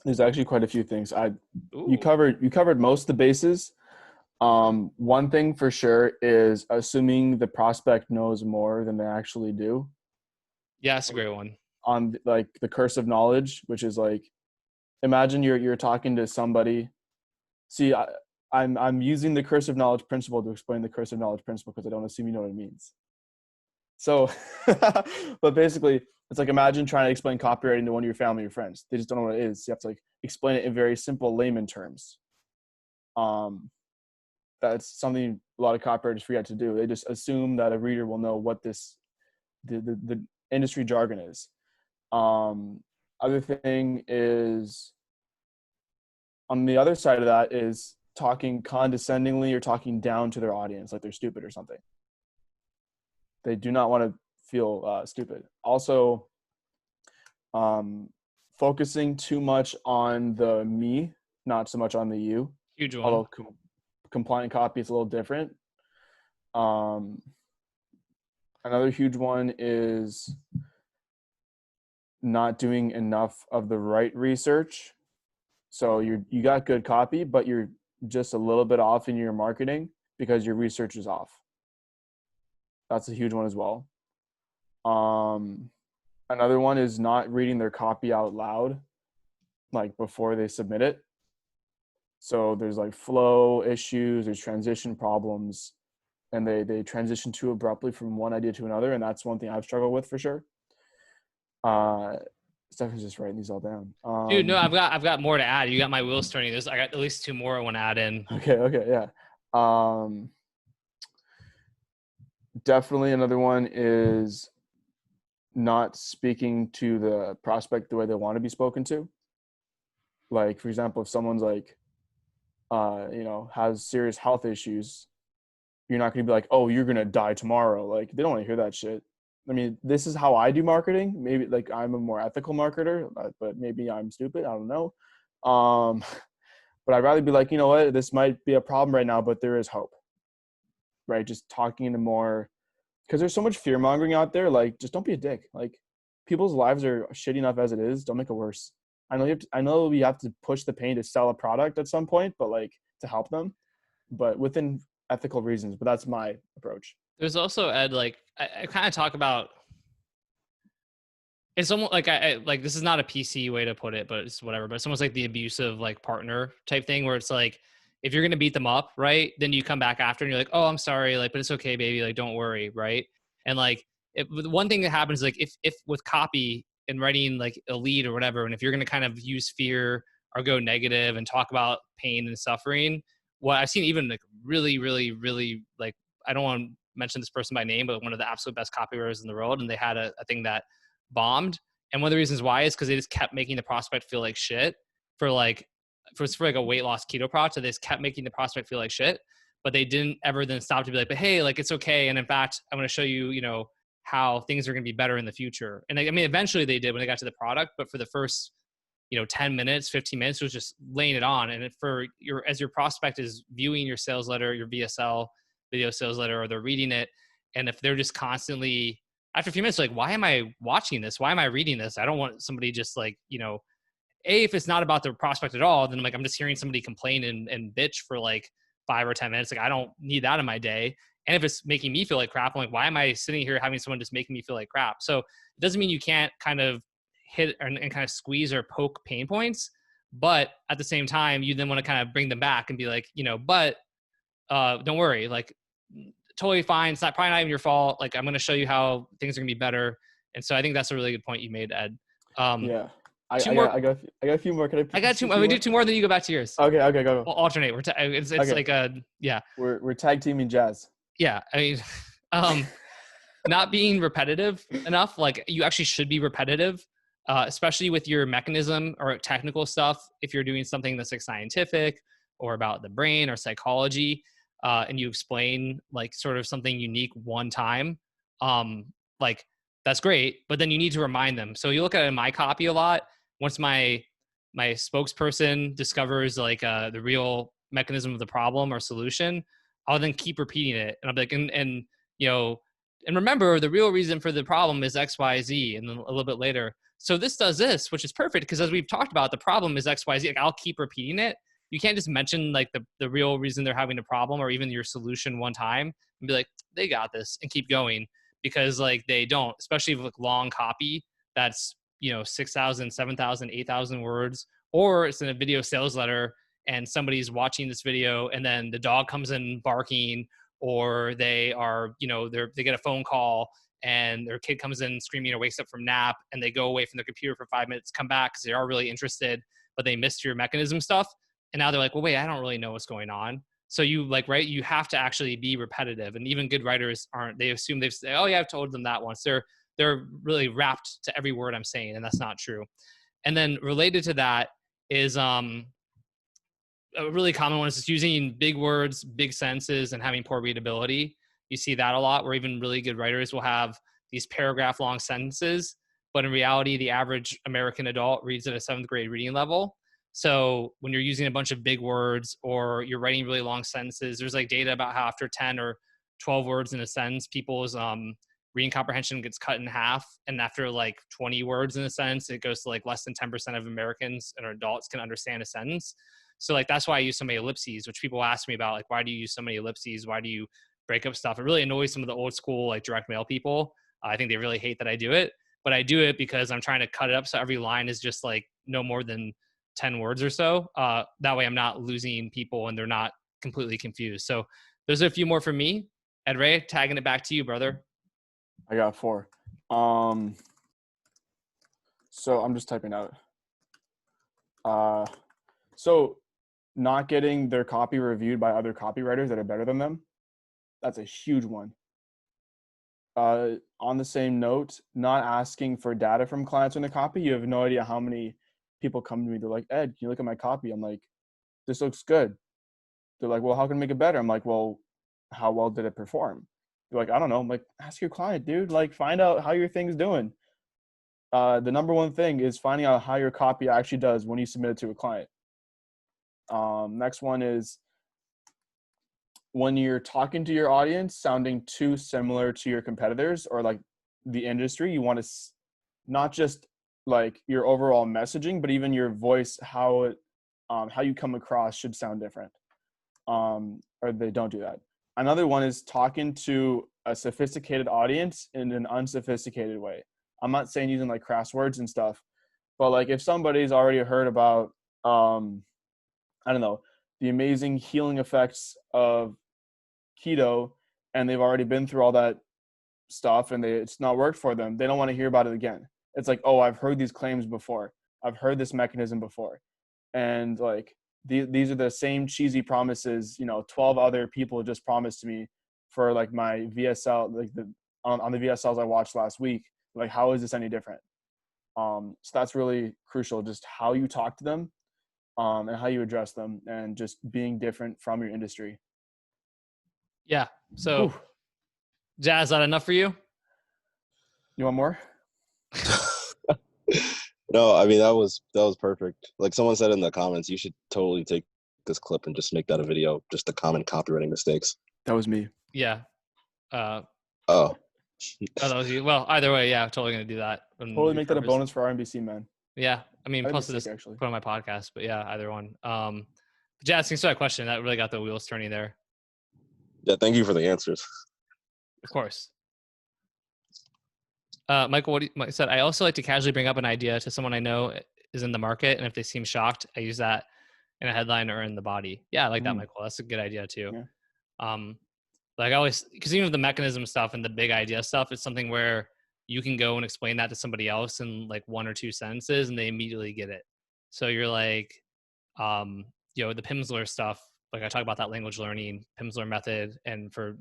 there's actually quite a few things. You covered most of the bases. One thing for sure is assuming the prospect knows more than they actually do. Yeah, that's a great one. On like the curse of knowledge, which is like, imagine you're talking to somebody. See, I'm using the curse of knowledge principle to explain the curse of knowledge principle because I don't assume you know what it means. So, but basically, it's like imagine trying to explain copywriting to one of your family or friends. They just don't know what it is. You have to like explain it in very simple layman terms. That's something a lot of copywriters forget to do. They just assume that a reader will know what the industry jargon is. Other thing is, on the other side of that is talking condescendingly or talking down to their audience, like they're stupid or something. They do not want to feel stupid. Also, focusing too much on the me, not so much on the you. Huge one. Although compliant copy is a little different. Another huge one is not doing enough of the right research. So you got good copy, but you're just a little bit off in your marketing because your research is off. That's a huge one as well. Another one is not reading their copy out loud, like before they submit it. So there's like flow issues, there's transition problems, and they transition too abruptly from one idea to another. And that's one thing I've struggled with for sure. Stefan's just writing these all down. Dude, no, I've got more to add. You got my wheels turning. I got at least 2 more I want to add in. Okay, yeah. Definitely another one is not speaking to the prospect the way they want to be spoken to. Like, for example, if someone's like, has serious health issues, you're not going to be like, oh, you're going to die tomorrow. Like, they don't want to hear that shit. I mean, this is how I do marketing. Maybe like I'm a more ethical marketer, but maybe I'm stupid. I don't know. But I'd rather be like, you know what, this might be a problem right now, but there is hope, right? Just talking into more, because there's so much fear mongering out there. Like, just don't be a dick. Like, people's lives are shitty enough as it is. Don't make it worse. I know we have to push the pain to sell a product at some point, but like to help them, but within ethical reasons. But that's my approach. There's also, Ed, like I kind of talk about, it's almost like I like, this is not a PC way to put it, but it's whatever. But it's almost like the abusive like partner type thing where it's like, if you're going to beat them up, right, then you come back after and you're like, oh, I'm sorry, like, but it's okay, baby, like, don't worry, right? And like, one thing that happens, like if with copy and writing like a lead or whatever, and if you're going to kind of use fear or go negative and talk about pain and suffering. What I've seen even like really, really, really like, I don't want to mention this person by name, but one of the absolute best copywriters in the world. And they had a thing that bombed. And one of the reasons why is because they just kept making the prospect feel like shit for like a weight loss keto product. So they just kept making the prospect feel like shit, but they didn't ever then stop to be like, but hey, like, it's okay. And in fact, I'm going to show you, you know, how things are going to be better in the future. And I mean, eventually they did when they got to the product, but for the first, you know, 10 minutes, 15 minutes, it was just laying it on. And as your prospect is viewing your sales letter, your VSL video sales letter, or they're reading it. And if they're just constantly, after a few minutes, like, why am I watching this? Why am I reading this? I don't want somebody just like, you know, if it's not about the prospect at all, then I'm just hearing somebody complain and bitch for like 5 or 10 minutes. Like, I don't need that in my day. And if it's making me feel like crap, I'm like, why am I sitting here having someone just making me feel like crap? So it doesn't mean you can't kind of hit and kind of squeeze or poke pain points. But at the same time, you then want to kind of bring them back and be like, you know, but don't worry, like, totally fine. It's probably not even your fault. Like, I'm going to show you how things are going to be better. And so I think that's a really good point you made, Ed. Yeah. I got a few more. Can I got two more. We do two more, then you go back to yours. Okay, go. We'll alternate. It's okay. Like yeah. We're tag teaming jazz. Yeah. I mean, not being repetitive enough. Like, you actually should be repetitive, especially with your mechanism or technical stuff. If you're doing something that's like scientific or about the brain or psychology, and you explain like sort of something unique one time, like, that's great, but then you need to remind them. So you look at it in my copy a lot. Once my spokesperson discovers like the real mechanism of the problem or solution, I'll then keep repeating it. And I'll be like, and you know, and remember, the real reason for the problem is X, Y, Z. And then a little bit later, so this does this, which is perfect because as we've talked about, the problem is X, Y, Z. Like, I'll keep repeating it. You can't just mention like the real reason they're having a problem or even your solution one time and be like, they got this, and keep going, because like they don't, especially with long copy that's, you know, 6,000, 7,000, 8,000 words, or it's in a video sales letter and somebody's watching this video and then the dog comes in barking, or they are, you know, they get a phone call and their kid comes in screaming or wakes up from nap, and they go away from their computer for 5 minutes, come back because they are really interested, but they missed your mechanism stuff. And now they're like, well, wait, I don't really know what's going on. So you like, right, you have to actually be repetitive. And even good writers aren't, they assume they've said, oh yeah, I've told them that once. They're really wrapped to every word I'm saying, and that's not true. And then related to that is a really common one is just using big words, big sentences, and having poor readability. You see that a lot, where even really good writers will have these paragraph long sentences, but in reality, the average American adult reads at a 7th grade reading level. So when you're using a bunch of big words or you're writing really long sentences, there's like data about how after 10 or 12 words in a sentence, people's reading comprehension gets cut in half. And after like 20 words in a sentence, it goes to like less than 10% of Americans and adults can understand a sentence. So like, that's why I use so many ellipses, which people ask me about, like, why do you use so many ellipses? Why do you break up stuff? It really annoys some of the old school, like, direct mail people. I think they really hate that I do it, but I do it because I'm trying to cut it up so every line is just like no more than 10 words or so. That way I'm not losing people and they're not completely confused. So there's a few more for me. Ed Reay, tagging it back to you, brother. I got 4. So I'm just typing out. So not getting their copy reviewed by other copywriters that are better than them. That's a huge one. On the same note, not asking for data from clients on the copy. You have no idea how many people come to me. They're like, Ed, can you look at my copy? I'm like, this looks good. They're like, well, how can I make it better? I'm like, well, how well did it perform? They're like, I don't know. I'm like, ask your client, dude. Like, find out how your thing's doing. The number one thing is finding out how your copy actually does when you submit it to a client. Next one is when you're talking to your audience, sounding too similar to your competitors or like the industry, you want to not just like your overall messaging, but even your voice, how you come across should sound different. Or they don't do that. Another one is talking to a sophisticated audience in an unsophisticated way. I'm not saying using like crass words and stuff, but like if somebody's already heard about, I don't know, the amazing healing effects of keto, and they've already been through all that stuff and it's not worked for them, they don't want to hear about it again. It's like, oh, I've heard these claims before. I've heard this mechanism before. and like these are the same cheesy promises, 12 other people just promised to me for like my VSL, like on the VSLs I watched last week. Like, how is this any different? So that's really crucial, just how you talk to them, and how you address them, and just being different from your industry. Yeah. So, Jazz, is that enough for you? You want more? No, I mean, that was perfect. Like someone said in the comments, you should totally take this clip and just make that a video, just the common copywriting mistakes. That was me. Yeah. Oh, that was you. Well, either way, yeah, totally gonna do that. Totally make that a bonus for RNBC, man. Yeah, I mean, plus this actually put on my podcast, but yeah, either one. Jazz, thanks for that question. That really got the wheels turning there. Yeah, thank you for the answers. Of course. Michael, Mike said, I also like to casually bring up an idea to someone I know is in the market, and if they seem shocked, I use that in a headline or in the body. Yeah, I like that, Michael. That's a good idea too. Yeah. Like I always, because even the mechanism stuff and the big idea stuff, it's something where you can go and explain that to somebody else in like 1 or 2 sentences, and they immediately get it. So you're like, the Pimsleur stuff. Like I talk about that language learning Pimsleur method, and for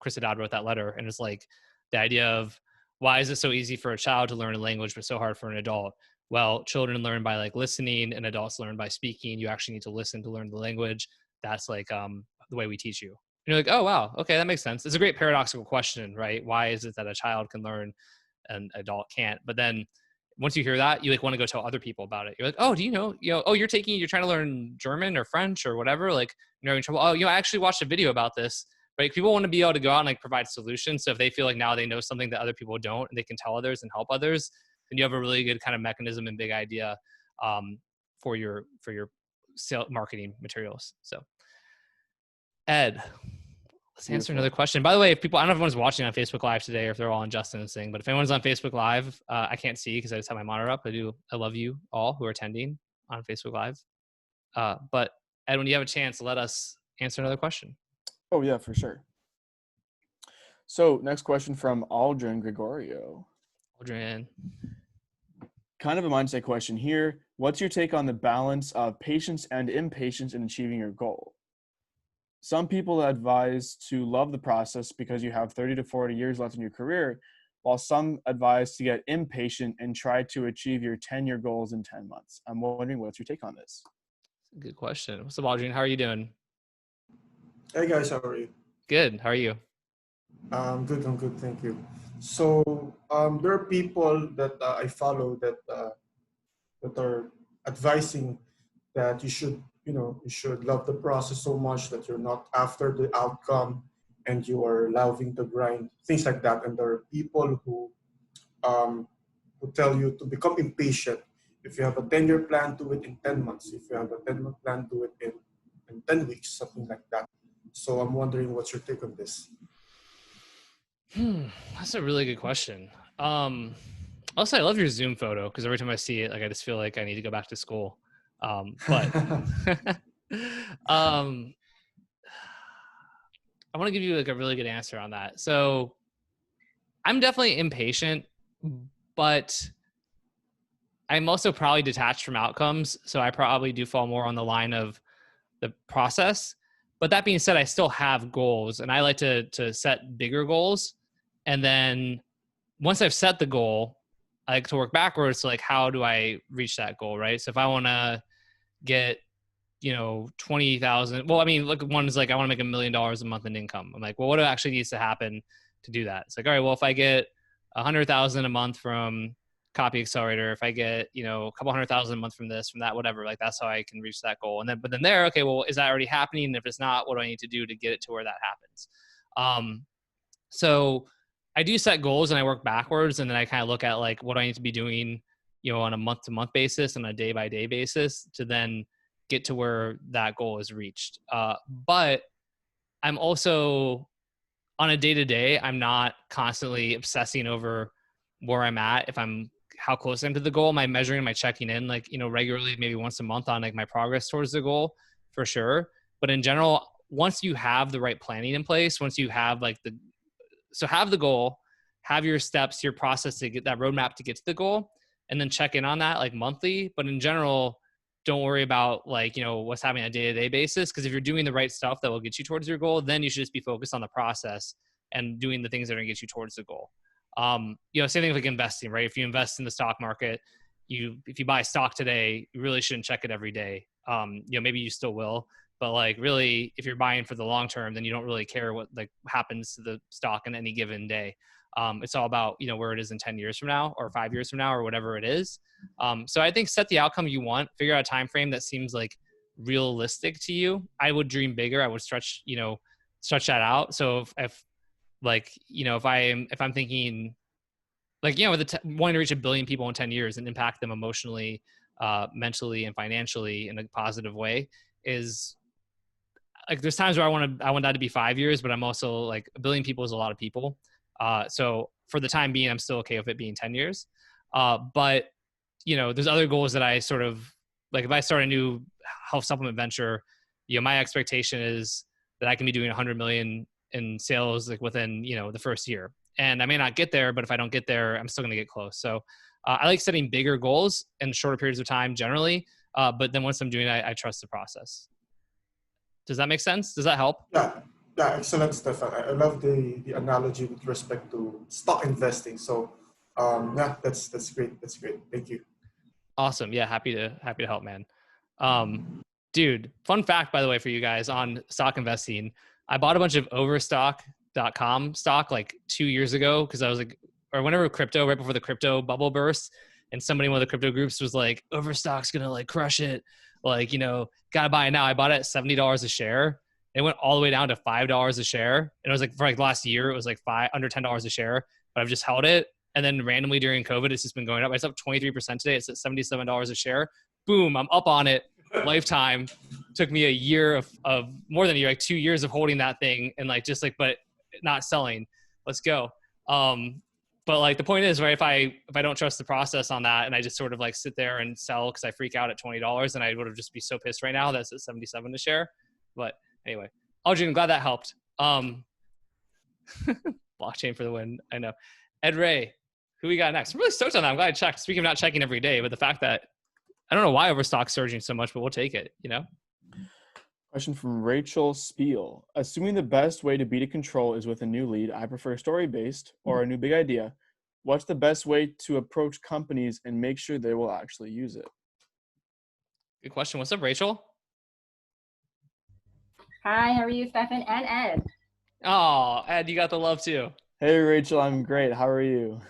Chris Haddad wrote that letter, and it's like the idea of, why is it so easy for a child to learn a language but so hard for an adult? Well, children learn by like listening, and adults learn by speaking. You actually need to listen to learn the language. That's like the way we teach you. And you're like, oh wow, okay, that makes sense. It's a great paradoxical question, right? Why is it that a child can learn and an adult can't? But then once you hear that, you like want to go tell other people about it. You're like, oh, do you know, oh, you're trying to learn German or French or whatever. Like you're in trouble. Oh, I actually watched a video about this. Right? People want to be able to go out and like provide solutions. So if they feel like now they know something that other people don't, and they can tell others and help others, then you have a really good kind of mechanism and big idea for your sales marketing materials. So, Ed, let's answer another question. By the way, if people, I don't know if everyone's watching on Facebook Live today or if they're all on Justin's thing, but if anyone's on Facebook Live, I can't see because I just have my monitor up. I love you all who are attending on Facebook Live. But Ed, when you have a chance, let us answer another question. Oh, yeah, for sure. So next question from Aldrin Gregorio. Aldrin. Kind of a mindset question here. What's your take on the balance of patience and impatience in achieving your goal? Some people advise to love the process because you have 30 to 40 years left in your career, while some advise to get impatient and try to achieve your 10-year goals in 10 months. I'm wondering, what's your take on this? Good question. What's up, Aldrin? How are you doing? Hey guys, how are you? Good. How are you? I'm good, thank you. So there are people that I follow that are advising that you should love the process so much that you're not after the outcome and you are loving the grind, things like that. And there are people who tell you to become impatient. If you have a 10-year plan, do it in 10 months. If you have a 10-month plan, do it in 10 weeks, something like that. So I'm wondering, what's your take on this? That's a really good question. Also, I love your Zoom photo because every time I see it, like I just feel like I need to go back to school. But I want to give you like a really good answer on that. So I'm definitely impatient, but I'm also probably detached from outcomes. So I probably do fall more on the line of the process. But that being said, I still have goals, and I like to set bigger goals. And then once I've set the goal, I like to work backwards to like, how do I reach that goal, right? So if I want to get, 20,000, well, I mean, look, one is like, I want to make $1 million a month in income. I'm like, well, what actually needs to happen to do that? It's like, all right, well, if I get 100,000 a month from Copy Accelerator, if I get, a couple 100,000 a month from this, from that, whatever, like that's how I can reach that goal. But then there, okay, well, is that already happening? And if it's not, what do I need to do to get it to where that happens? So I do set goals and I work backwards, and then I kind of look at like, what do I need to be doing, on a month to month basis and a day by day basis to then get to where that goal is reached. But I'm also on a day to day, I'm not constantly obsessing over where I'm at. How close I'm to the goal. Am I measuring, am I checking in like, regularly, maybe once a month on like my progress towards the goal for sure. But in general, once you have the right planning in place, once you have like have the goal, have your steps, your process to get that roadmap to get to the goal, and then check in on that like monthly. But in general, don't worry about like, what's happening on a day-to-day basis. Cause if you're doing the right stuff that will get you towards your goal, then you should just be focused on the process and doing the things that are gonna get you towards the goal. Same thing with like investing, right? If you invest in the stock market, if you buy stock today, you really shouldn't check it every day. Maybe you still will, but like really, if you're buying for the long term, then you don't really care what like happens to the stock in any given day. It's all about, where it is in 10 years from now or 5 years from now or whatever it is. So I think set the outcome you want, figure out a time frame that seems like realistic to you. I would dream bigger. I would stretch that out. So if I'm thinking like, wanting to reach 1 billion people in 10 years and impact them emotionally, mentally and financially in a positive way is like, there's times where I want that to be 5 years, but I'm also like 1 billion people is a lot of people. So for the time being, I'm still okay with it being 10 years. But there's other goals that I sort of like, if I start a new health supplement venture, my expectation is that I can be doing 100 million in sales like within, the first year. And I may not get there, but if I don't get there, I'm still going to get close. So I like setting bigger goals in shorter periods of time generally. But then once I'm doing it, I trust the process. Does that make sense? Does that help? Yeah, excellent, Stefan. I love the analogy with respect to stock investing. So, that's great. That's great. Thank you. Awesome. Yeah, happy to help, man. Dude, fun fact, by the way, for you guys on stock investing, I bought a bunch of overstock.com stock like 2 years ago because I was like, or whenever crypto, right before the crypto bubble burst, and somebody in one of the crypto groups was like, Overstock's gonna like crush it, like gotta buy it now. I bought it at $70 a share. It went all the way down to $5 a share, and it was like for like last year it was like under $10 a share. But I've just held it, and then randomly during COVID, it's just been going up. It's up 23% today. It's at $77 a share. Boom, I'm up on it. Lifetime. Took me a year of more than a year, like 2 years of holding that thing and like just like, but not selling. Let's go. But like the point is, right, if I don't trust the process on that and I just sort of like sit there and sell because I freak out at $20, and I would have just be so pissed right now that's at 77 a share. But anyway, Audrey, I'm glad that helped. Blockchain for the win. I know. Ed Reay, who we got next? I'm really stoked on that. I'm glad I checked. Speaking of not checking every day, but the fact that I don't know why Overstock's surging so much, but we'll take it, Question from Rachel Spiel. Assuming the best way to beat a control is with a new lead, I prefer story-based or a new big idea. What's the best way to approach companies and make sure they will actually use it? Good question. What's up, Rachel? Hi, how are you, Stefan and Ed? Oh, Ed, you got the love too. Hey, Rachel, I'm great. How are you?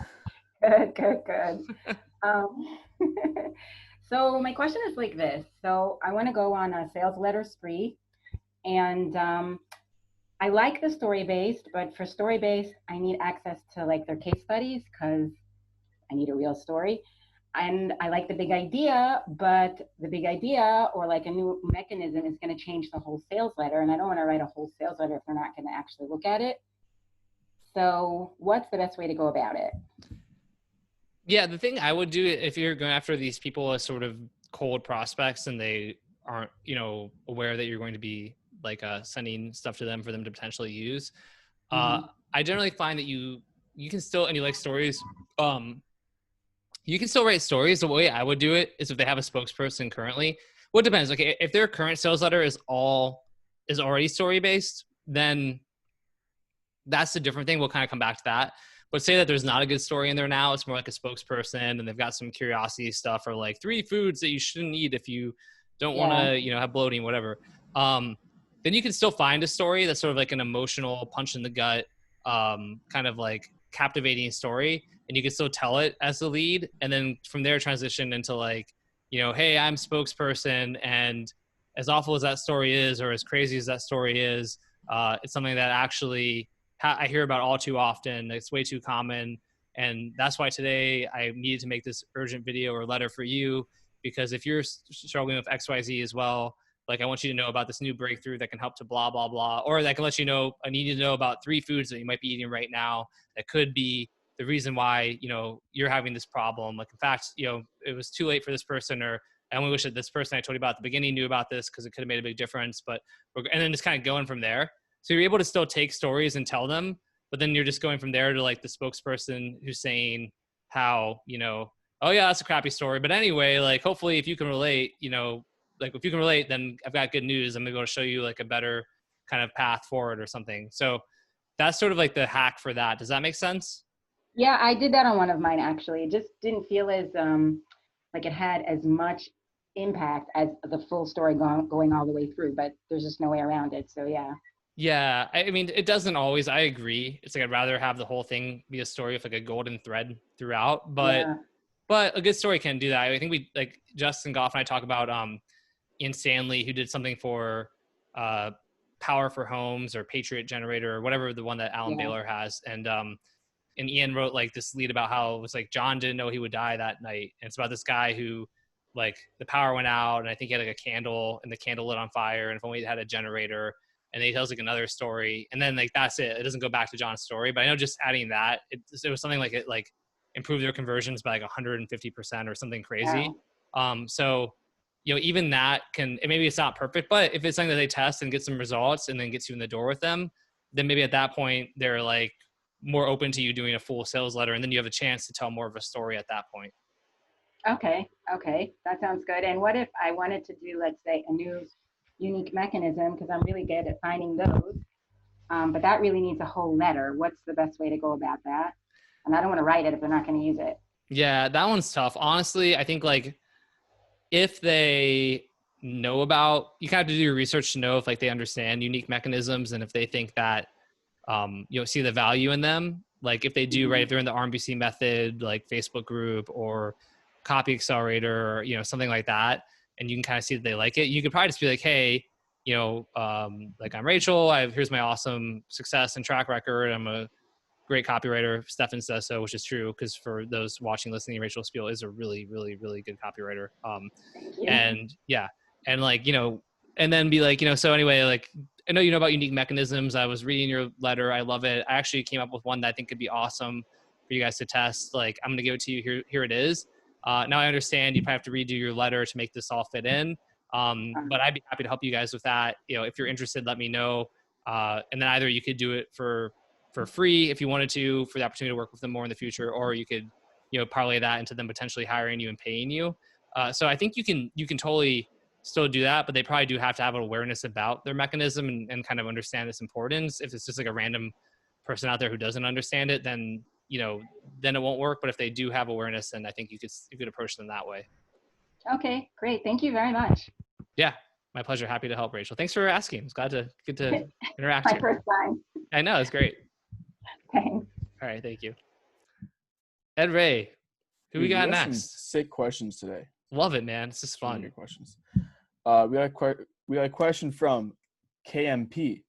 Good. So my question is like this. So I want to go on a sales letter spree, and I like the story-based, but for story-based, I need access to like their case studies because I need a real story. And I like the big idea, but the big idea or like a new mechanism is going to change the whole sales letter. And I don't want to write a whole sales letter if they're not going to actually look at it. So what's the best way to go about it? Yeah, the thing I would do if you're going after these people as sort of cold prospects and they aren't, aware that you're going to be like sending stuff to them for them to potentially use. I generally find that you can still, and you like stories, you can still write stories. The way I would do it is if they have a spokesperson currently. Well, it depends. Okay, if their current sales letter is already story based, then that's a different thing. We'll kind of come back to that. But say that there's not a good story in there now. It's more like a spokesperson, and they've got some curiosity stuff or like 3 foods that you shouldn't eat if you don't want to, have bloating, whatever. Then you can still find a story that's sort of like an emotional punch in the gut, kind of like captivating story, and you can still tell it as the lead. And then from there transition into like, hey, I'm spokesperson, and as awful as that story is, or as crazy as that story is, it's something that actually I hear about all too often. It's way too common. And that's why today I needed to make this urgent video or letter for you, because if you're struggling with XYZ as well, like I want you to know about this new breakthrough that can help to blah, blah, blah, or that can let you know, I need you to know about 3 foods that you might be eating right now that could be the reason why, you're having this problem. Like, in fact, it was too late for this person, or I only wish that this person I told you about at the beginning knew about this because it could have made a big difference. And then just kind of going from there. So you're able to still take stories and tell them, but then you're just going from there to like the spokesperson who's saying how, oh yeah, that's a crappy story. But anyway, like hopefully if you can relate, like if you can relate, then I've got good news. I'm gonna go show you like a better kind of path forward or something. So that's sort of like the hack for that. Does that make sense? Yeah, I did that on one of mine actually. It just didn't feel as like it had as much impact as the full story going all the way through, but there's just no way around it. So yeah. Yeah, I mean, it doesn't always. I agree. It's like I'd rather have the whole thing be a story with like a golden thread throughout. But a good story can do that. I think we like Justin Goff and I talk about Ian Stanley, who did something for Power for Homes or Patriot Generator or whatever the one that Alan Baylor has, and Ian wrote like this lead about how it was like John didn't know he would die that night, and it's about this guy who like the power went out, and I think he had like a candle, and the candle lit on fire, and if only he had a generator. And then he tells like another story, and then like that's it. It doesn't go back to John's story, but I know just adding that, it was something like it like improved their conversions by like 150% or something crazy. Wow. So even that can, and maybe it's not perfect, but if it's something that they test and get some results and then gets you in the door with them, then maybe at that point they're like more open to you doing a full sales letter, and then you have a chance to tell more of a story at that point. Okay, that sounds good. And what if I wanted to do, let's say, a new unique mechanism, because I'm really good at finding those, but that really needs a whole letter. What's the best way to go about that? And I don't want to write it if they're not going to use it. Yeah, that one's tough. Honestly, I think like if they know about, you kind of have to do your research to know if like they understand unique mechanisms and if they think that see the value in them. Like if they do, right, if they're in the RMBC method, like Facebook group or Copy Accelerator, or, something like that, and you can kind of see that they like it, you could probably just be like, hey, like I'm Rachel, here's my awesome success and track record. I'm a great copywriter. Stefan says so, which is true, because for those watching, listening, Rachel Spiel is a really, really, really good copywriter. And yeah, and like, and then be like, so anyway, like, I know you know about unique mechanisms. I was reading your letter. I love it. I actually came up with one that I think could be awesome for you guys to test. Like, I'm going to give it to you. Here it is. Now I understand you probably have to redo your letter to make this all fit in. But I'd be happy to help you guys with that. If you're interested, let me know. And then either you could do it for free if you wanted to, for the opportunity to work with them more in the future, or you could, parlay that into them potentially hiring you and paying you. So I think you can totally still do that, but they probably do have to have an awareness about their mechanism and kind of understand its importance. If it's just like a random person out there who doesn't understand it, then then it won't work. But if they do have awareness, then I think you could approach them that way. Okay, great. Thank you very much. Yeah, my pleasure. Happy to help, Rachel. Thanks for asking. It's glad to get to interact. My first time. I know, it's great. Thanks. All right, thank you. Ed Reay, who we got next? Some sick questions today. Love it, man. It's just fun. Good questions. We got a question from KMP.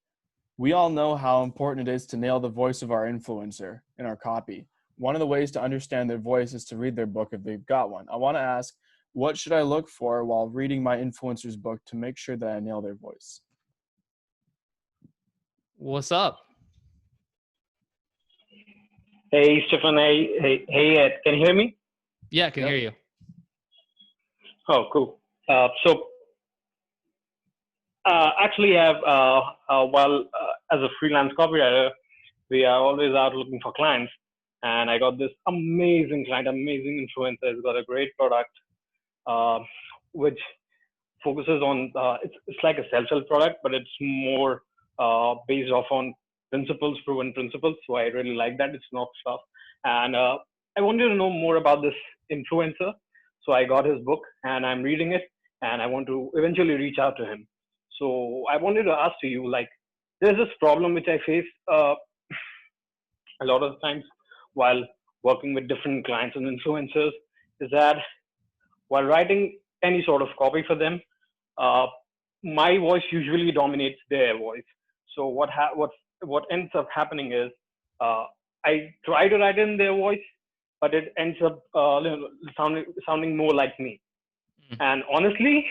We all know how important it is to nail the voice of our influencer in our copy. One of the ways to understand their voice is to read their book if they've got one. I want to ask, what should I look for while reading my influencer's book to make sure that I nail their voice? What's up? Hey, Stefan. Hey, Ed. Can you hear me? Yeah, I can hear you. Oh, cool. Actually, as a freelance copywriter, we are always out looking for clients. And I got this amazing client, amazing influencer. He's got a great product, which focuses on, it's like a self-help product, but it's more based off on proven principles. So I really like that. It's not stuff. And I wanted to know more about this influencer. So I got his book and I'm reading it, and I want to eventually reach out to him. So I wanted to ask you, like, there's this problem which I face a lot of times while working with different clients and influencers, is that while writing any sort of copy for them, my voice usually dominates their voice. So what ends up happening is I try to write in their voice, but it ends up sounding more like me. Mm-hmm. And honestly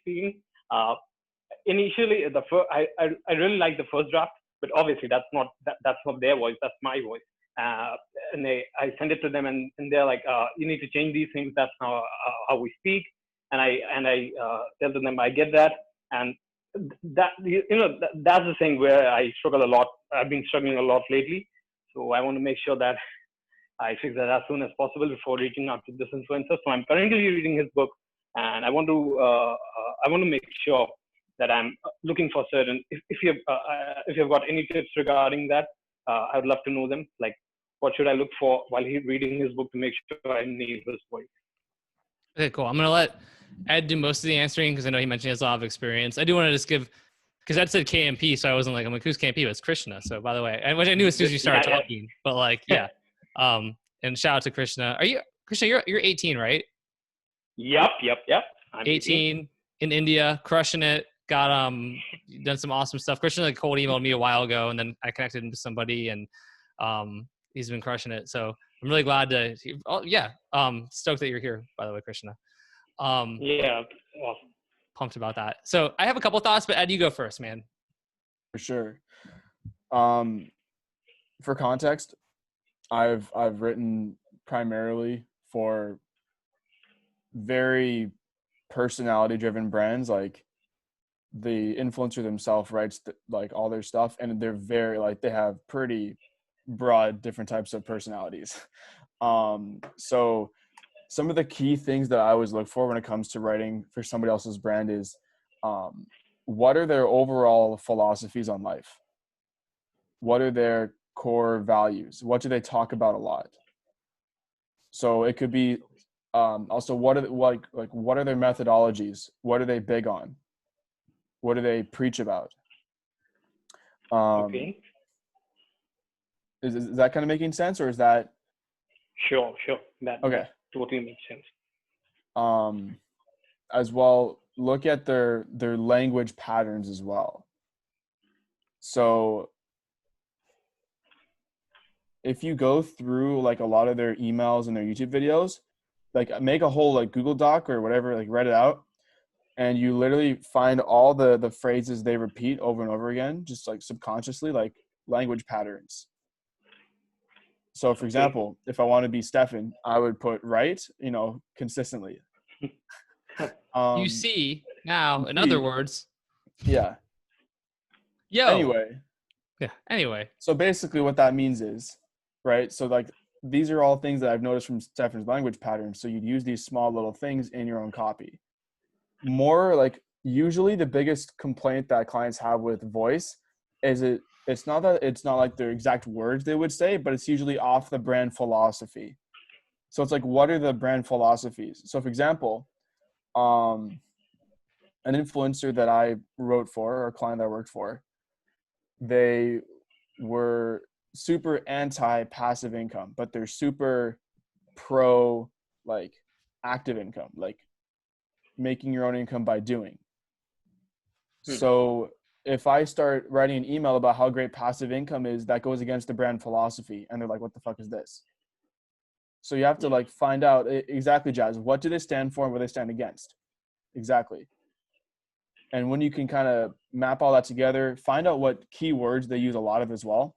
speaking, initially I really like the first draft, but obviously that's not their voice, that's my voice. And I send it to them, and they're like, you need to change these things. That's how we speak. And I tell them I get that, and that that's the thing where I struggle a lot. I've been struggling a lot lately, so I want to make sure that I fix that as soon as possible before reaching out to this influencer. So I'm currently reading his book, and I want to make sure that I'm looking for certain. If you've got any tips regarding that, I would love to know them. Like, what should I look for while he's reading his book to make sure I nail his voice? Okay, cool. I'm going to let Ed do most of the answering because I know he mentioned he has a lot of experience. I do want to just give, because Ed said KMP, so I wasn't like, I'm like, who's KMP? But it's Krishna. So by the way, and which I knew as soon as you started talking, but like, yeah. And shout out to Krishna. Krishna, you're 18, right? Yep. I'm 18 in India, crushing it. Got done some awesome stuff. Krishna like cold emailed me a while ago, and then I connected him to somebody, and he's been crushing it. So I'm really glad to. Stoked that you're here. By the way, Krishna. Yeah, awesome. Pumped about that. So I have a couple thoughts, but Ed, you go first, man. For sure. For context, I've written primarily for very personality driven brands. Like the influencer themselves writes like all their stuff, and they're very like, they have pretty broad different types of personalities. So some of the key things that I always look for when it comes to writing for somebody else's brand is what are their overall philosophies on life? What are their core values? What do they talk about a lot? So it could be also what are what are their methodologies? What are they big on? What do they preach about? Okay. Is that kind of making sense, or is that? Sure. That totally makes sense. As well, look at their language patterns as well. So if you go through like a lot of their emails and their YouTube videos, like make a whole like Google Doc or whatever, like write it out, and you literally find all the phrases they repeat over and over again, just like subconsciously, like language patterns. So for example, if I want to be Stefan, I would put right, consistently. You see now, in other words. Yeah. Anyway. So basically what that means is, right? So like these are all things that I've noticed from Stefan's language patterns. So you'd use these small little things in your own copy. More like usually the biggest complaint that clients have with voice is it's not like their exact words they would say, but it's usually off the brand philosophy. So it's like, what are the brand philosophies? So for example, an influencer that I wrote for, or a client that I worked for, they were super anti passive income, but they're super pro like active income, like making your own income by doing. So if I start writing an email about how great passive income is, that goes against the brand philosophy, and they're like, what the fuck is this? So you have to like find out exactly, Jazz, what do they stand for and what they stand against? Exactly. And when you can kind of map all that together, find out what keywords they use a lot of as well.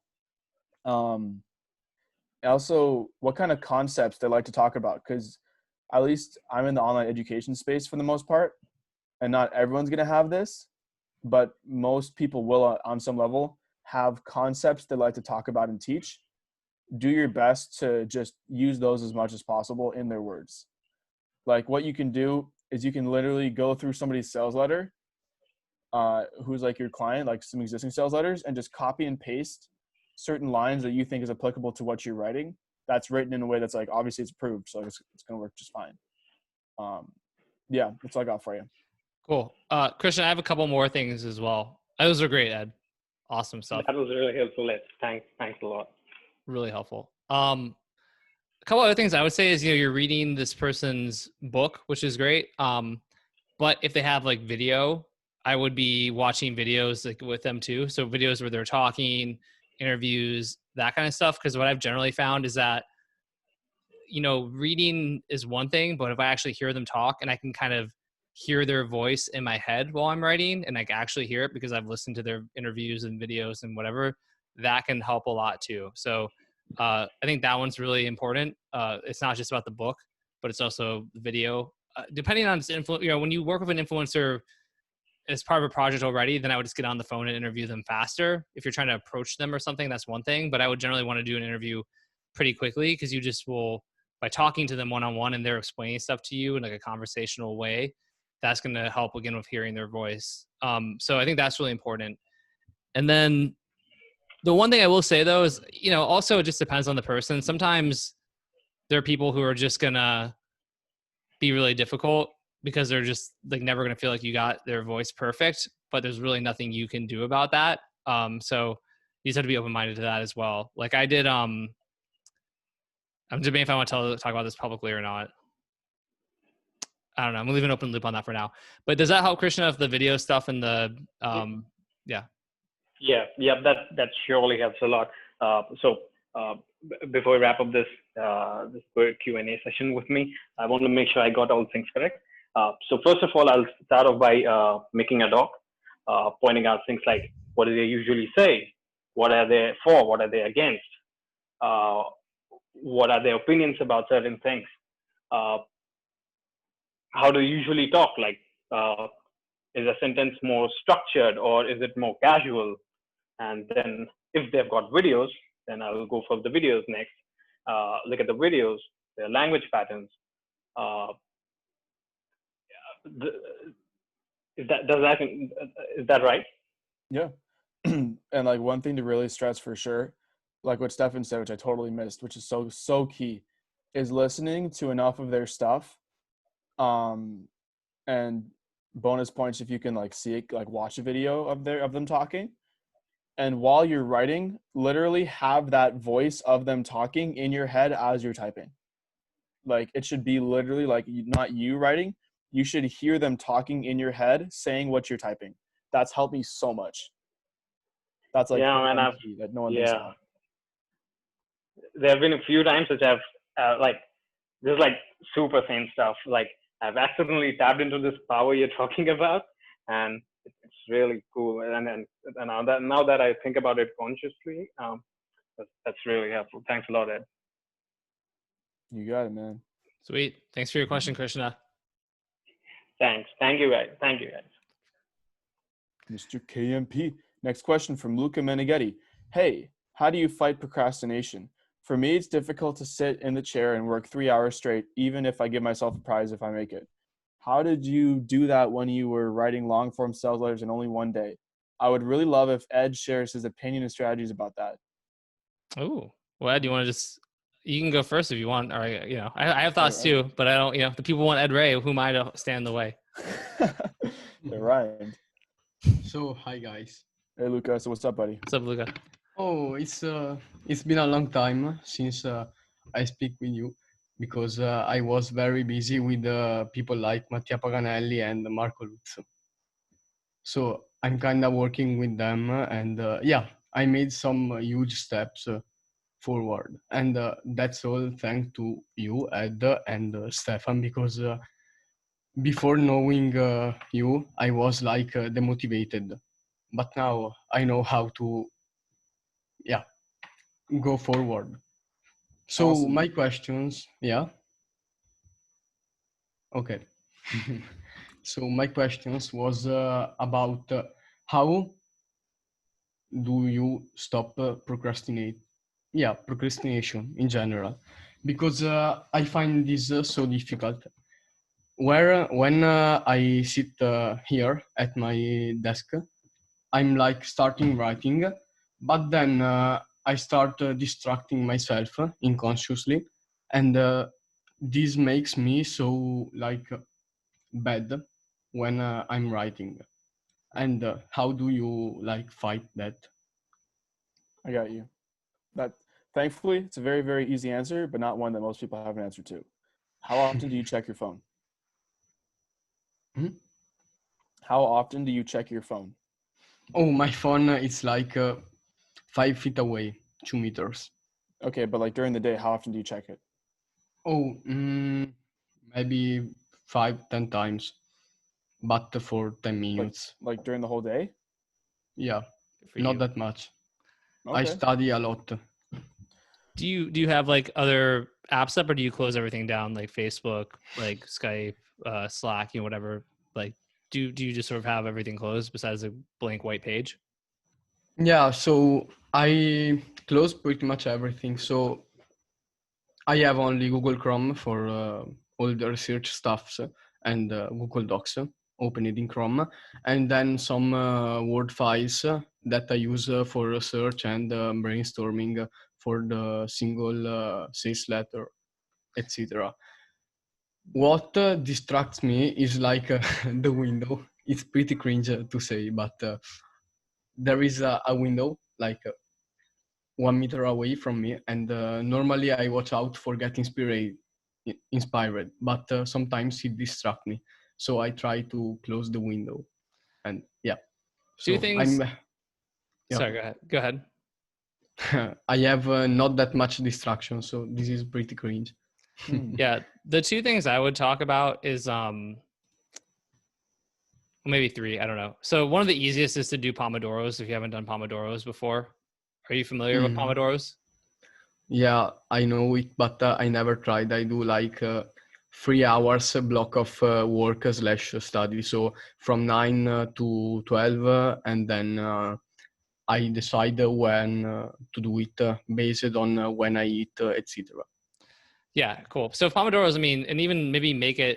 Also, what kind of concepts they like to talk about, because at least I'm in the online education space for the most part, and not everyone's going to have this, but most people will on some level have concepts they like to talk about and teach. Do your best to just use those as much as possible in their words. Like what you can do is you can literally go through somebody's sales letter, who's like your client, like some existing sales letters, and just copy and paste certain lines that you think is applicable to what you're writing. That's written in a way that's like, obviously it's approved, so it's going to work just fine. That's all I got for you. Cool. Christian, I have a couple more things as well. Those are great, Ed. Awesome stuff. That was really helpful, Ed. Thanks a lot. Really helpful. A couple other things I would say is, you're reading this person's book, which is great. But if they have like video, I would be watching videos like with them too. So videos where they're talking, interviews, that kind of stuff. Because what I've generally found is that, reading is one thing, but if I actually hear them talk and I can kind of hear their voice in my head while I'm writing, and I can actually hear it because I've listened to their interviews and videos and whatever, that can help a lot too. So I think that one's really important. It's not just about the book, but it's also the video. Depending on its influence, when you work with an influencer as part of a project already, then I would just get on the phone and interview them faster. If you're trying to approach them or something, that's one thing. But I would generally want to do an interview pretty quickly, because you just will, by talking to them one-on-one and they're explaining stuff to you in like a conversational way, that's going to help again with hearing their voice. So I think that's really important. And then the one thing I will say though is, also it just depends on the person. Sometimes there are people who are just going to be really difficult because they're just like never going to feel like you got their voice perfect, but there's really nothing you can do about that. So you just have to be open-minded to that as well. Like I did, I'm debating if I want to talk about this publicly or not. I don't know. I'm leaving an open loop on that for now. But does that help, Krishna, if the video stuff and the, yeah. Yeah, that surely helps a lot. Before we wrap up this Q&A session with me, I want to make sure I got all things correct. So first of all, I'll start off by making a doc, pointing out things like what do they usually say, what are they for, what are they against, what are their opinions about certain things, how do you usually talk, like is a sentence more structured or is it more casual? And then if they've got videos, then I will go for the videos next. Look at the videos, their language patterns. Is that right? Yeah. And like one thing to really stress for sure, like what Stefan said, which I totally missed, which is so key, is listening to enough of their stuff. And bonus points if you can like see it, like watch a video of them talking. And while you're writing, literally have that voice of them talking in your head as you're typing. Like it should be literally like not you writing. You should hear them talking in your head, saying what you're typing. That's helped me so much. That's like the key that no one thinks about. There have been a few times which I've this is like super sane stuff. Like I've accidentally tapped into this power you're talking about, and it's really cool. And now that I think about it consciously, that's really helpful. Thanks a lot, Ed. You got it, man. Sweet. Thanks for your question, Krishna. Thanks. Thank you, guys. Mr. KMP. Next question from Luca Meneghetti. Hey, how do you fight procrastination? For me, it's difficult to sit in the chair and work 3 hours straight, even if I give myself a prize if I make it. How did you do that when you were writing long-form sales letters in only one day? I would really love if Ed shares his opinion and strategies about that. Oh, well, Ed, you want to you can go first if you want. Or, I have thoughts too, but I don't, the people want Ed Reay, who am I to stand in the way? They're rhymed. So, hi guys. Hey, Luca. So what's up, buddy? What's up, Luca? Oh, it's been a long time since I speak with you, because I was very busy with people like Mattia Paganelli and Marco Luzzo. So I'm kind of working with them, and I made some huge steps forward. And that's all thanks to you, Ed, and Stefan, because before knowing you, I was like demotivated. But now I know how to go forward. So awesome. My questions, okay. So my questions was about how do you stop procrastination in general, because I find this so difficult. When I sit here at my desk, I'm like starting writing, but then I start distracting myself unconsciously, and this makes me so like bad when I'm writing. And how do you like fight that? I got you. That thankfully it's a very, very easy answer, but not one that most people have an answer to. How often do you check your phone? How often do you check your phone? Oh, my phone is like 5 feet away, 2 meters. Okay, but like during the day, how often do you check it? Oh, maybe 5-10 times, but for 10 minutes. Like during the whole day? Yeah, not that much. Okay. I study a lot. Do you have like other apps up, or do you close everything down, like Facebook, like Skype, Slack, whatever? Like, do you just sort of have everything closed besides a blank white page? Yeah, so I close pretty much everything. So I have only Google Chrome for all the research stuffs and Google Docs. Open it in Chrome, and then some Word files that I use for research and brainstorming for the single sales letter, etc. What distracts me is like the window. It's pretty cringe to say, but there is a window like 1 meter away from me, and normally I watch out for getting inspired, but sometimes it distracts me. So I try to close the window, and yeah. Two So things. Yeah. Sorry, go ahead. I have not that much distraction, so this is pretty cringe. Yeah, the two things I would talk about is maybe three, I don't know. So one of the easiest is to do Pomodoros if you haven't done Pomodoros before. Are you familiar with Pomodoros? Yeah, I know it, but I never tried. I do like 3 hours block of work / study. So from 9 to 12, and then I decide when to do it based on when I eat, etc. Yeah, cool. So Pomodoros, I mean, and even maybe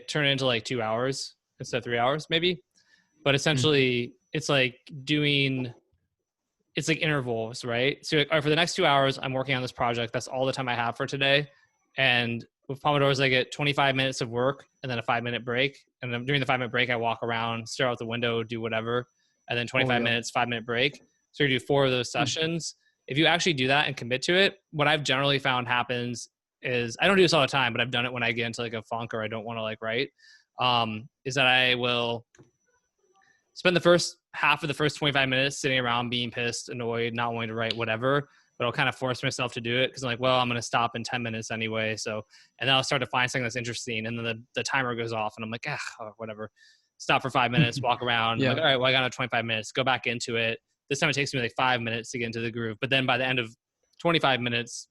turn it into like 2 hours instead of 3 hours, maybe. But essentially, it's like it's like intervals, right? So for the next 2 hours, I'm working on this project. That's all the time I have for today. And with Pomodoros, I get 25 minutes of work and then a 5-minute break. And then during the 5-minute break, I walk around, stare out the window, do whatever. And then 25 minutes, 5-minute break. So you do 4 of those sessions. If you actually do that and commit to it, what I've generally found happens is, I don't do this all the time, but I've done it when I get into like a funk or I don't want to like write, is that I will spend the first half of the first 25 minutes sitting around being pissed, annoyed, not wanting to write, whatever. But I'll kind of force myself to do it because I'm like, well, I'm going to stop in 10 minutes anyway. So, and then I'll start to find something that's interesting. And then the timer goes off and I'm like, whatever. Stop for 5 minutes, walk around. Yeah. Like, all right, well, I got 25 minutes, go back into it. This time it takes me like 5 minutes to get into the groove. But then by the end of 25 minutes,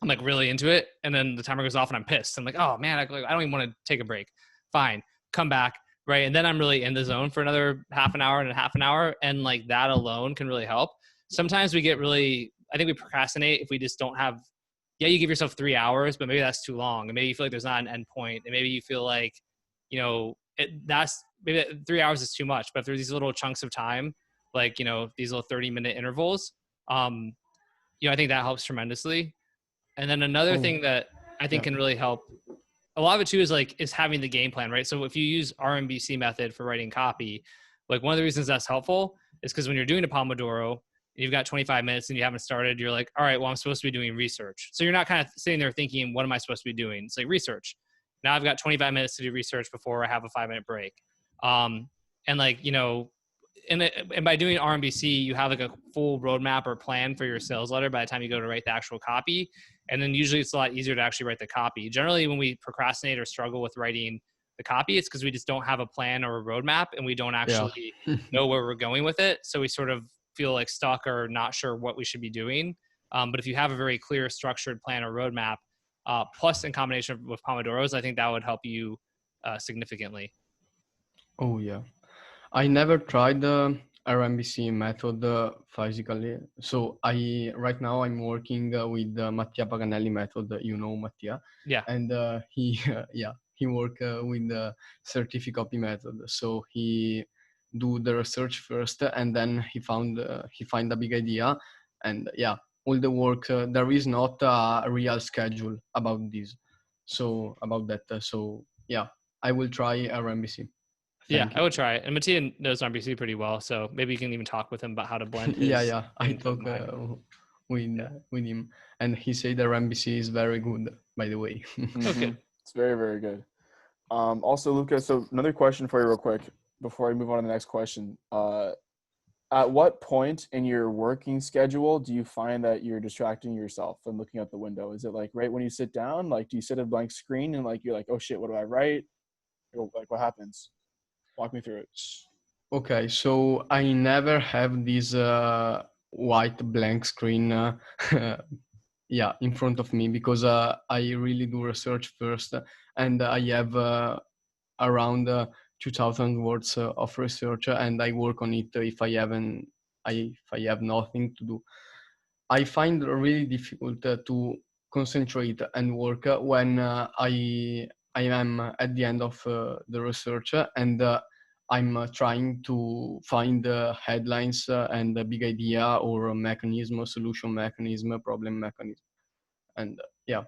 I'm like really into it. And then the timer goes off and I'm pissed. I'm like, oh man, I don't even want to take a break. Fine. Come back. Right. And then I'm really in the zone for another half an hour. And like that alone can really help. Sometimes we get I think we procrastinate if we just don't have, you give yourself 3 hours, but maybe that's too long. And maybe you feel like there's not an end point. And maybe you feel like, maybe 3 hours is too much. But if there's these little chunks of time, like, these little 30-minute intervals, I think that helps tremendously. And then another thing that I think can really help, a lot of it too is having the game plan, right? So if you use RMBC method for writing copy, like one of the reasons that's helpful is because when you're doing a Pomodoro, you've got 25 minutes and you haven't started, you're like, all right, well, I'm supposed to be doing research. So you're not kind of sitting there thinking, what am I supposed to be doing? It's like research. Now I've got 25 minutes to do research before I have a 5-minute break. And by doing RMBC, you have like a full roadmap or plan for your sales letter by the time you go to write the actual copy. And then usually it's a lot easier to actually write the copy. Generally, when we procrastinate or struggle with writing the copy, it's because we just don't have a plan or a roadmap and we don't actually know where we're going with it. So we sort of feel like stuck or not sure what we should be doing. But if you have a very clear structured plan or roadmap, plus in combination with Pomodoros, I think that would help you significantly. Oh yeah. I never tried the RMBC method physically. So right now I'm working with the Mattia Paganelli method. Mattia. Yeah. And he work with the certificate copy method. So he do the research first, and then he find a big idea, and all the work. There is not a real schedule about this. So about that. I will try RMBC. I would try it. And Mattia knows RMBC pretty well, so maybe you can even talk with him about how to blend his. I talked with him, and he said that RMBC is very good, by the way. Okay. It's very, very good. Also, Luca, so another question for you real quick before I move on to the next question. At what point in your working schedule do you find that you're distracting yourself and looking out the window? Is it like right when you sit down? Like, do you sit at a blank screen and like you're like, oh shit, what do I write? Like, what happens? Walk me through it. Okay, so I never have this white blank screen in front of me, because I really do research first, and I have around 2,000 words of research, and I work on it if I have nothing to do. I find it really difficult to concentrate and work when I am at the end of the research and I'm trying to find headlines and a big idea or a mechanism, a solution mechanism, a problem mechanism. And yeah,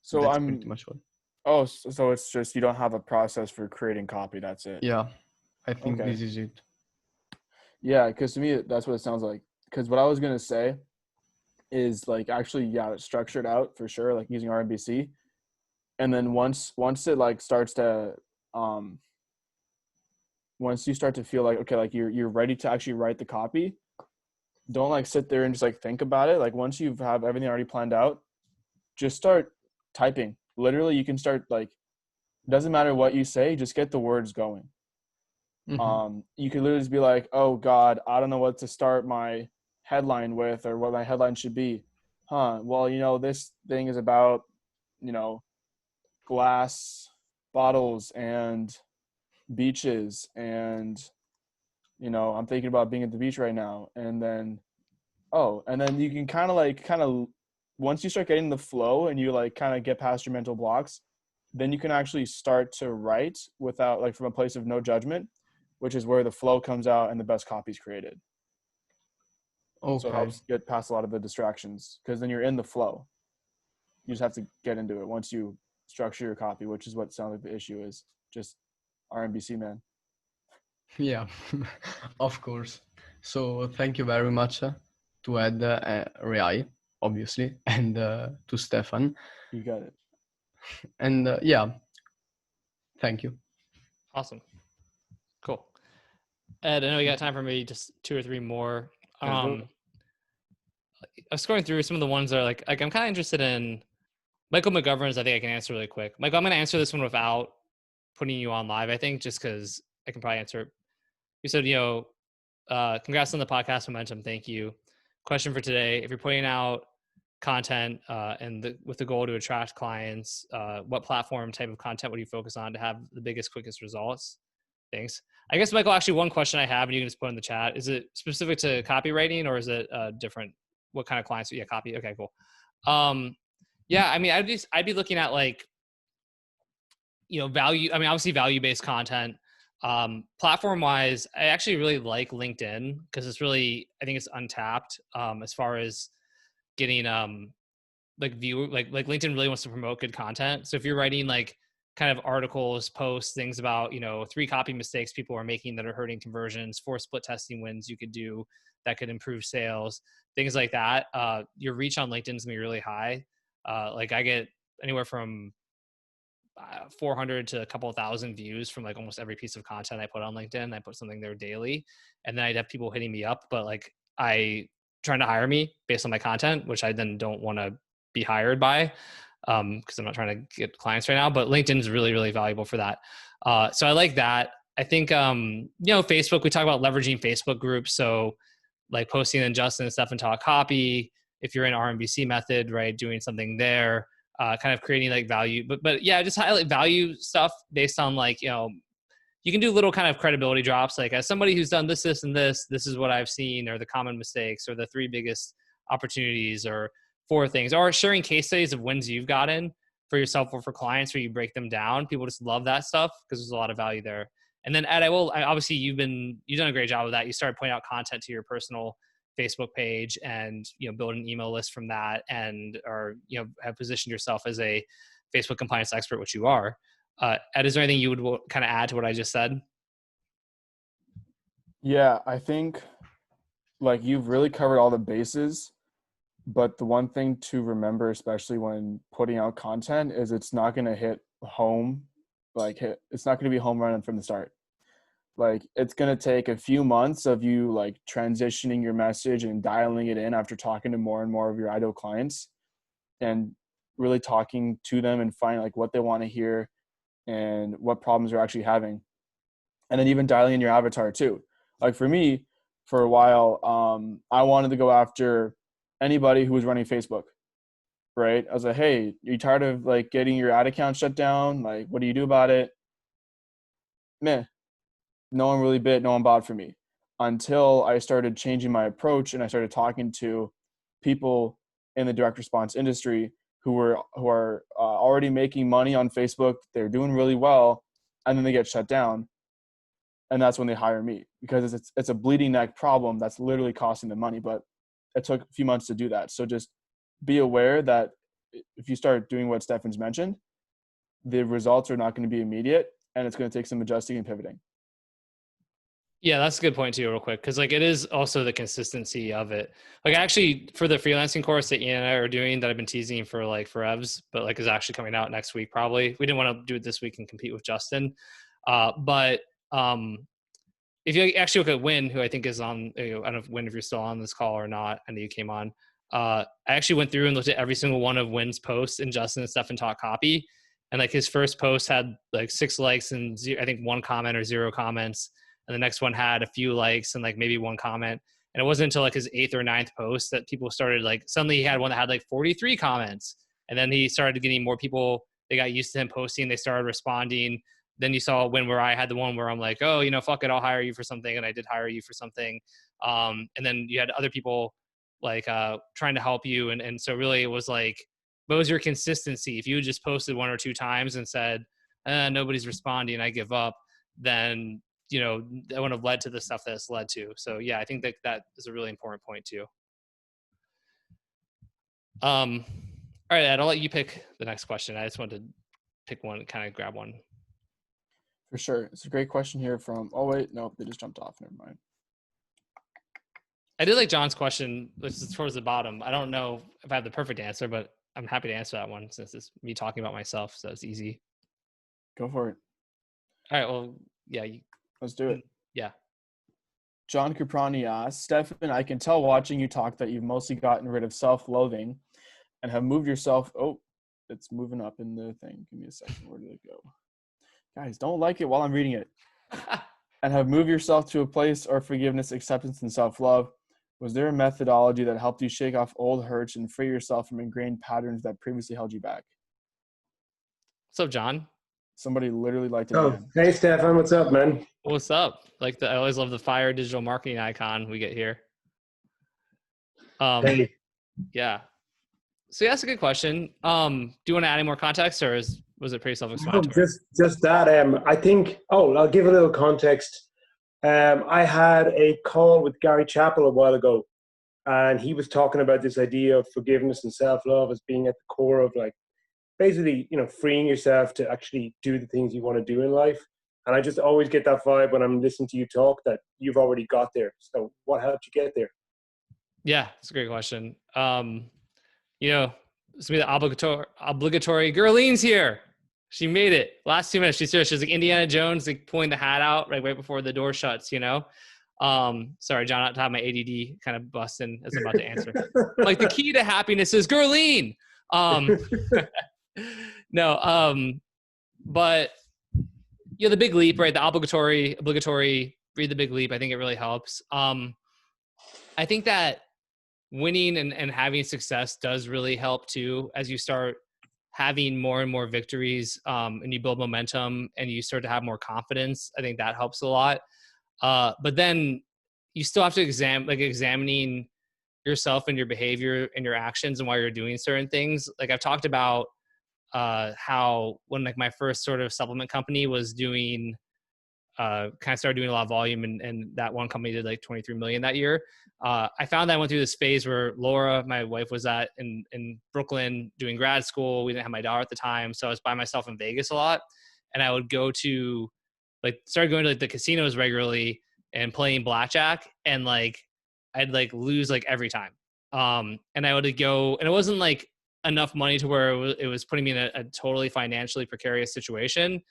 So that's pretty much all. Oh, so it's just you don't have a process for creating copy. That's it. Yeah, I think Okay. this is it. Yeah, because to me, that's what it sounds like. Because what I was going to say is like actually, yeah, it's structured out for sure, like using RMBC. And then once it like starts to, once you start to feel like, okay, like you're ready to actually write the copy, don't like sit there and just like think about it. Like once you have everything already planned out, just start typing. Literally, you can start like, it doesn't matter what you say, just get the words going. Mm-hmm. You could literally just be like, oh God, I don't know what to start my headline with or what my headline should be. Well, you know, this thing is about, you know, glass bottles and beaches and, you know, I'm thinking about being at the beach right now. And then you can kind of once you start getting the flow and you like kind of get past your mental blocks, then you can actually start to write without like from a place of no judgment, which is where the flow comes out and the best copy is created. Okay. So it helps get past a lot of the distractions because then you're in the flow. You just have to get into it once you structure your copy, which is what sounds like the issue is. Just RMBC, man. Yeah, of course. So thank you very much to Ed Reay, obviously, and to Stefan. You got it. And yeah, thank you. Awesome. Cool. Ed, I know we got time for maybe just 2 or 3 more. I was scrolling through some of the ones that are like I'm kind of interested in Michael McGovern's. I think I can answer really quick. Michael, I'm going to answer this one without putting you on live, I think, just because I can probably answer it. You said, you know, congrats on the podcast momentum. Thank you. Question for today. If you're putting out content with the goal to attract clients, what platform type of content would you focus on to have the biggest, quickest results? Thanks. I guess, Michael, actually one question I have, and you can just put in the chat. Is it specific to copywriting or is it different? What kind of clients? Yeah, copy. Okay, cool. Yeah, I mean, I'd be looking at like, you know, value. I mean, obviously value-based content. Platform-wise, I actually really like LinkedIn because it's really, I think it's untapped as far as getting like LinkedIn really wants to promote good content. So if you're writing like kind of articles, posts, things about, you know, 3 copy mistakes people are making that are hurting conversions, 4 split testing wins you could do that could improve sales, things like that. Your reach on LinkedIn is gonna be really high. Like I get anywhere from 400 to a couple thousand views from like almost every piece of content I put on LinkedIn. I put something there daily, and then I'd have people hitting me up, but like trying to hire me based on my content, which I then don't want to be hired by because I'm not trying to get clients right now. But LinkedIn is really, really valuable for that. So I like that. I think, you know, Facebook, we talk about leveraging Facebook groups. So like posting in Justin and Stefan talk copy, if you're in RMBC method, right, doing something there, kind of creating like value, but yeah, just highlight value stuff based on like, you know, you can do little kind of credibility drops. Like as somebody who's done this, this, and this is what I've seen, or the common mistakes, or the 3 biggest opportunities, or 4 things, or sharing case studies of wins you've gotten for yourself or for clients where you break them down. People just love that stuff because there's a lot of value there. And then Ed, obviously you've done a great job of that. You started pointing out content to your personal Facebook page and, you know, build an email list from that, and, or, you know, have positioned yourself as a Facebook compliance expert, which you are. Ed, is there anything you would kind of add to what I just said? Yeah, I think like you've really covered all the bases, but the one thing to remember, especially when putting out content, is it's not going to hit home. It's not going to be home run from the start. Like it's going to take a few months of you like transitioning your message and dialing it in after talking to more and more of your ideal clients and really talking to them and finding like what they want to hear and what problems they're actually having. And then even dialing in your avatar too. Like for me, for a while, I wanted to go after anybody who was running Facebook, right? I was like, hey, you tired of like getting your ad account shut down? Like, what do you do about it? Meh. No one really bit, no one bought for me, until I started changing my approach and I started talking to people in the direct response industry who are already making money on Facebook. They're doing really well, and then they get shut down. And that's when they hire me, because it's a bleeding neck problem that's literally costing them money. But it took a few months to do that. So just be aware that if you start doing what Stefan's mentioned, the results are not going to be immediate, and it's going to take some adjusting and pivoting. Yeah, that's a good point too, real quick. Cause like it is also the consistency of it. Like actually for the freelancing course that Ian and I are doing that I've been teasing for like forevs, but like is actually coming out next week probably. We didn't want to do it this week and compete with Justin. But if you actually look at Win, who I think is on, I don't know if Win, if you're still on this call or not, I know you came on. I actually went through and looked at every single one of Win's posts in Justin and Stefan Talk Copy. And like his first post had like 6 likes and I think 1 comment or 0 comments. And the next one had a few likes and like maybe 1 comment. And it wasn't until like his 8th or 9th post that people started like, suddenly he had one that had like 43 comments. And then he started getting more people. They got used to him posting. They started responding. Then you saw Win where I had the one where I'm like, oh, you know, fuck it, I'll hire you for something. And I did hire you for something. And then you had other people like trying to help you. And so really it was like, what was your consistency? If you just posted 1 or 2 times and said, nobody's responding, I give up, then, you know, that would have led to the stuff that it's led to. So yeah, I think that is a really important point too. All right, Ed, I'll let you pick the next question. I just wanted to pick one, kind of grab one. For sure. It's a great question here from, oh wait, nope, they just jumped off. Never mind. I did like John's question, which is towards the bottom. I don't know if I have the perfect answer, but I'm happy to answer that one since it's me talking about myself. So it's easy. Go for it. All right. Well, yeah. Let's do it. Yeah. John Caprani asks, Stefan, I can tell watching you talk that you've mostly gotten rid of self-loathing and have moved yourself. Oh, it's moving up in the thing. Give me a second. Where did it go? Guys, don't like it while I'm reading it. And have moved yourself to a place of forgiveness, acceptance, and self-love. Was there a methodology that helped you shake off old hurts and free yourself from ingrained patterns that previously held you back? What's up, John? Somebody literally liked it. Oh, hey, Stefan. What's up, man? What's up? Like I always love the fire digital marketing icon we get here. Hey. Yeah. So yeah, that's a good question. Do you want to add any more context, or was it pretty self-explanatory? No, just that. I think. Oh, I'll give a little context. I had a call with Gary Chappell a while ago, and he was talking about this idea of forgiveness and self-love as being at the core of like, basically, you know, freeing yourself to actually do the things you want to do in life. And I just always get that vibe when I'm listening to you talk that you've already got there. So what helped you get there? Yeah, it's a great question. You know, it's gonna be the obligatory Girlene's here. She made it. Last 2 minutes, she's here. She's like Indiana Jones, like pulling the hat out right before the door shuts, you know? Sorry, John, not to have my ADD kind of busting as I'm about to answer. Like the key to happiness is Girlene. No, but you know, the big leap, right? The obligatory, read the big leap. I think it really helps. I think that winning and having success does really help too, as you start having more and more victories, and you build momentum and you start to have more confidence. I think that helps a lot. But then you still have to examining yourself and your behavior and your actions and why you're doing certain things. Like I've talked about how when like my first sort of supplement company was doing kind of started doing a lot of volume, and that one company did like 23 million that year. I found that I went through this phase where Laura, my wife, was in Brooklyn doing grad school. We didn't have my daughter at the time, so I was by myself in Vegas a lot, and I would go to started going to like the casinos regularly and playing blackjack, and like I'd like lose like every time. And I would go, and it wasn't like enough money to where it was putting me in a totally financially precarious situation.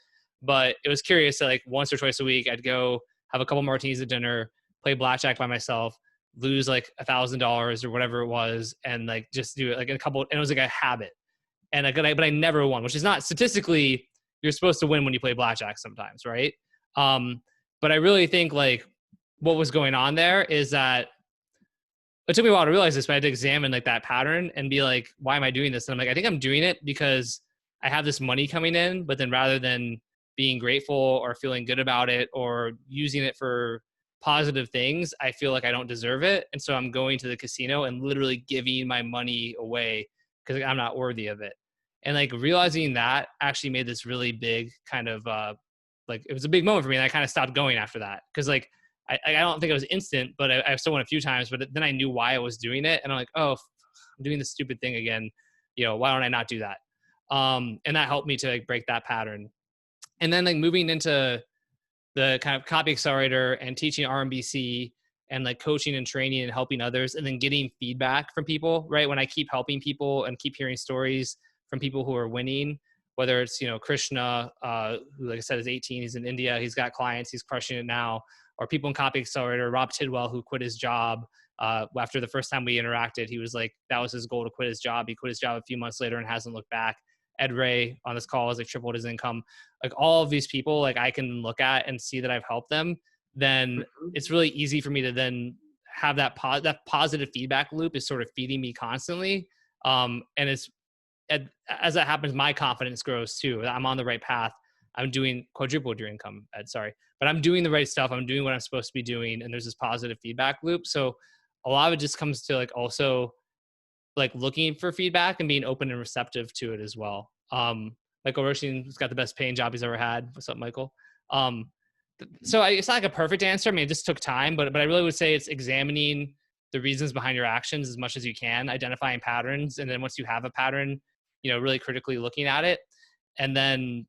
But it was curious that like once or twice a week, I'd go have a couple martinis at dinner, play blackjack by myself, lose like $1,000 or whatever it was, and like just do it like a couple. And it was like a habit. And but I never won, which is not statistically. You're supposed to win when you play blackjack sometimes, right? But I really think like what was going on there is that it took me a while to realize this, but I had to examine like that pattern and be like, why am I doing this? And I'm like, I think I'm doing it because I have this money coming in, but then rather than being grateful or feeling good about it or using it for positive things, I feel like I don't deserve it. And so I'm going to the casino and literally giving my money away because I'm not worthy of it. And like realizing that actually made this really big kind of like it was a big moment for me, and I kind of stopped going after that because like I don't think it was instant, but I still went a few times. But then I knew why I was doing it, and I'm like, oh, I'm doing this stupid thing again. Why don't I not do that? And that helped me to like break that pattern. And then like moving into the kind of copy accelerator and teaching RMBC and like coaching and training and helping others, and then getting feedback from people, right? When I keep helping people and keep hearing stories from people who are winning, whether it's, Krishna, who, like I said, is 18, he's in India, he's got clients, he's crushing it now, or people in Copy Accelerator, Rob Tidwell, who quit his job after the first time we interacted. He was like, that was his goal, to quit his job. He quit his job a few months later and hasn't looked back. Ed Reay on this call has like tripled his income. Like all of these people, like I can look at and see that I've helped them. Then it's really easy for me to then have that positive feedback loop is sort of feeding me constantly. And as that happens, my confidence grows too. I'm on the right path. I'm doing quadrupled your income, Ed, sorry. But I'm doing the right stuff. I'm doing what I'm supposed to be doing. And there's this positive feedback loop. So a lot of it just comes to like also like looking for feedback and being open and receptive to it as well. Michael Roshin's got the best paying job he's ever had. What's up, Michael? So it's not like a perfect answer. I mean, it just took time, but I really would say it's examining the reasons behind your actions as much as you can, identifying patterns. And then once you have a pattern, really critically looking at it. And then,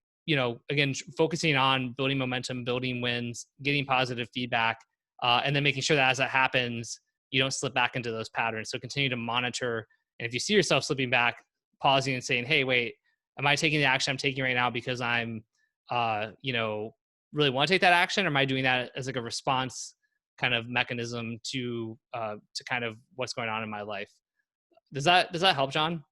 again, focusing on building momentum, building wins, getting positive feedback, and then making sure that as that happens, you don't slip back into those patterns. So continue to monitor. And if you see yourself slipping back, pausing and saying, hey, wait, am I taking the action I'm taking right now because I'm, really want to take that action? Or am I doing that as like a response kind of mechanism to kind of what's going on in my life? Does that help, John?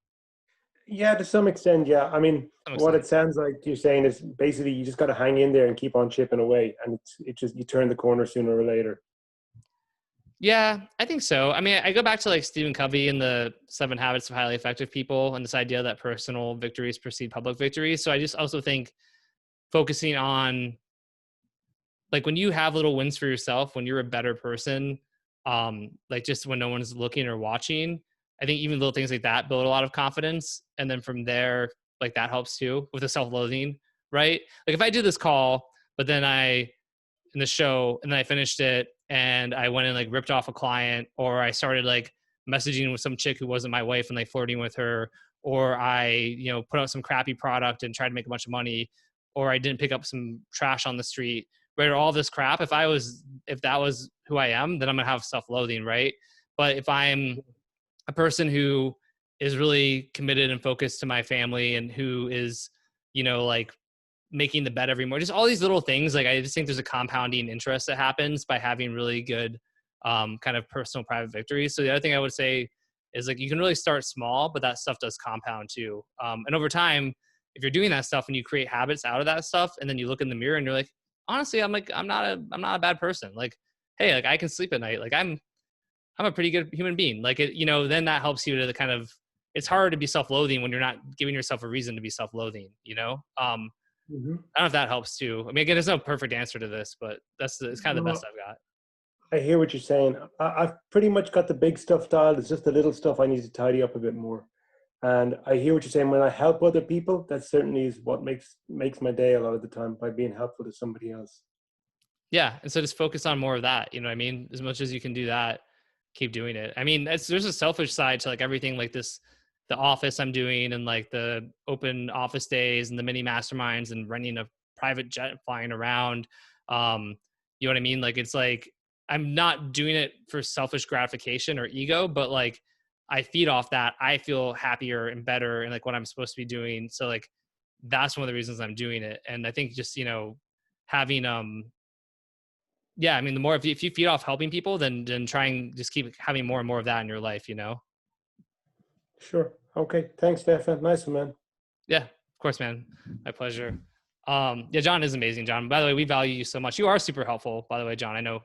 Yeah, to some extent, yeah. I mean, what it sounds like you're saying is basically you just got to hang in there and keep on chipping away, and you turn the corner sooner or later. Yeah, I think so. I mean, I go back to like Stephen Covey and the 7 Habits of Highly Effective People and this idea that personal victories precede public victories. So I just also think focusing on like when you have little wins for yourself, when you're a better person, like just when no one's looking or watching, I think even little things like that build a lot of confidence. And then from there, like that helps too with the self-loathing, right? Like if I did this call, but then in the show and then I finished it and I went and like ripped off a client, or I started like messaging with some chick who wasn't my wife and like flirting with her, or I, put out some crappy product and tried to make a bunch of money, or I didn't pick up some trash on the street, right? Or all this crap. If that was who I am, then I'm gonna have self-loathing, right? But if I'm a person who is really committed and focused to my family and who is, like making the bed every morning, just all these little things. Like, I just think there's a compounding interest that happens by having really good kind of personal private victories. So the other thing I would say is like, you can really start small, but that stuff does compound too. And over time, if you're doing that stuff and you create habits out of that stuff, and then you look in the mirror and you're like, honestly, I'm not a bad person. Like, hey, like I can sleep at night. Like I'm a pretty good human being. Like it, then that helps you to kind of, it's hard to be self-loathing when you're not giving yourself a reason to be self-loathing, I don't know if that helps too. I mean, again, there's no perfect answer to this, but it's kind of the best I've got. I hear what you're saying. I've pretty much got the big stuff dialed. It's just the little stuff I need to tidy up a bit more. And I hear what you're saying. When I help other people, that certainly is what makes my day a lot of the time, by being helpful to somebody else. Yeah. And so just focus on more of that. You know what I mean? As much as you can do that, keep doing it. I mean, there's a selfish side to like everything like this, the office I'm doing and like the open office days and the mini masterminds and renting a private jet flying around. You know what I mean? Like, it's like, I'm not doing it for selfish gratification or ego, but like I feed off that. I feel happier and better and like what I'm supposed to be doing. So like, that's one of the reasons I'm doing it. And I think just, having, yeah, I mean, the more, if you feed off helping people, then try and just keep having more and more of that in your life, Sure. Okay. Thanks, Stefan. Nice one, man. Yeah, of course, man. My pleasure. Yeah, John is amazing, John. By the way, we value you so much. You are super helpful, by the way, John. I know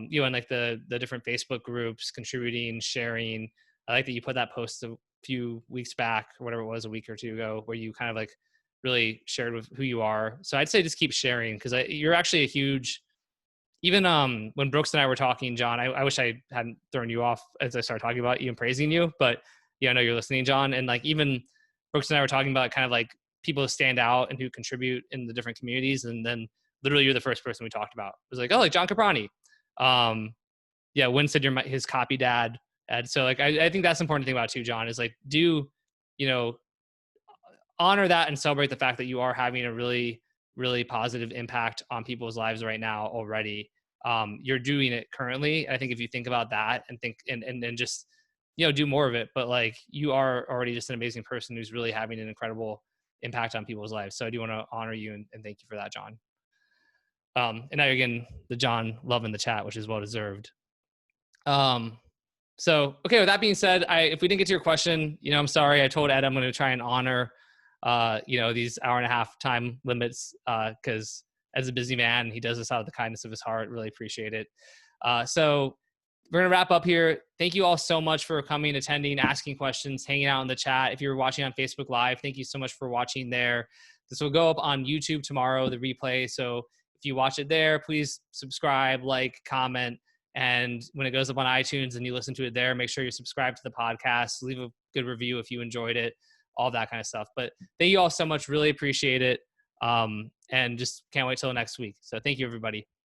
you and like the different Facebook groups, contributing, sharing. I like that you put that post a few weeks back or whatever it was, a week or two ago, where you kind of like really shared with who you are. So I'd say just keep sharing, because you're actually a huge, even when Brooks and I were talking, John, I wish I hadn't thrown you off as I started talking about you and praising you, but yeah, I know you're listening, John. And like, even Brooks and I were talking about kind of like people who stand out and who contribute in the different communities. And then literally you're the first person we talked about. It was like, oh, like John Caprani. Yeah, Win said you're his copy dad. And so like, I think that's the important thing about it too, John, is like, do, you know, honor that and celebrate the fact that you are having a really, really positive impact on people's lives right now already. You're doing it currently. I think if you think about that and think and just, you know, do more of it, but like you are already just an amazing person who's really having an incredible impact on people's lives. So I do want to honor you and thank you for that, John. And now you're getting the John love in the chat, which is well deserved. So, okay, with that being said, if we didn't get to your question, you know, I'm sorry. I told Ed I'm going to try and honor, you know, these hour-and-a-half time limits because as a busy man, he does this out of the kindness of his heart. Really appreciate it. So we're going to wrap up here. Thank you all so much for coming, attending, asking questions, hanging out in the chat. If you're watching on Facebook Live, thank you so much for watching there. This will go up on YouTube tomorrow, the replay. So if you watch it there, please subscribe, like, comment. And when it goes up on iTunes and you listen to it there, make sure you subscribe to the podcast, leave a good review if you enjoyed it, all that kind of stuff. But thank you all so much. Really appreciate it. And just can't wait till next week. So thank you, everybody.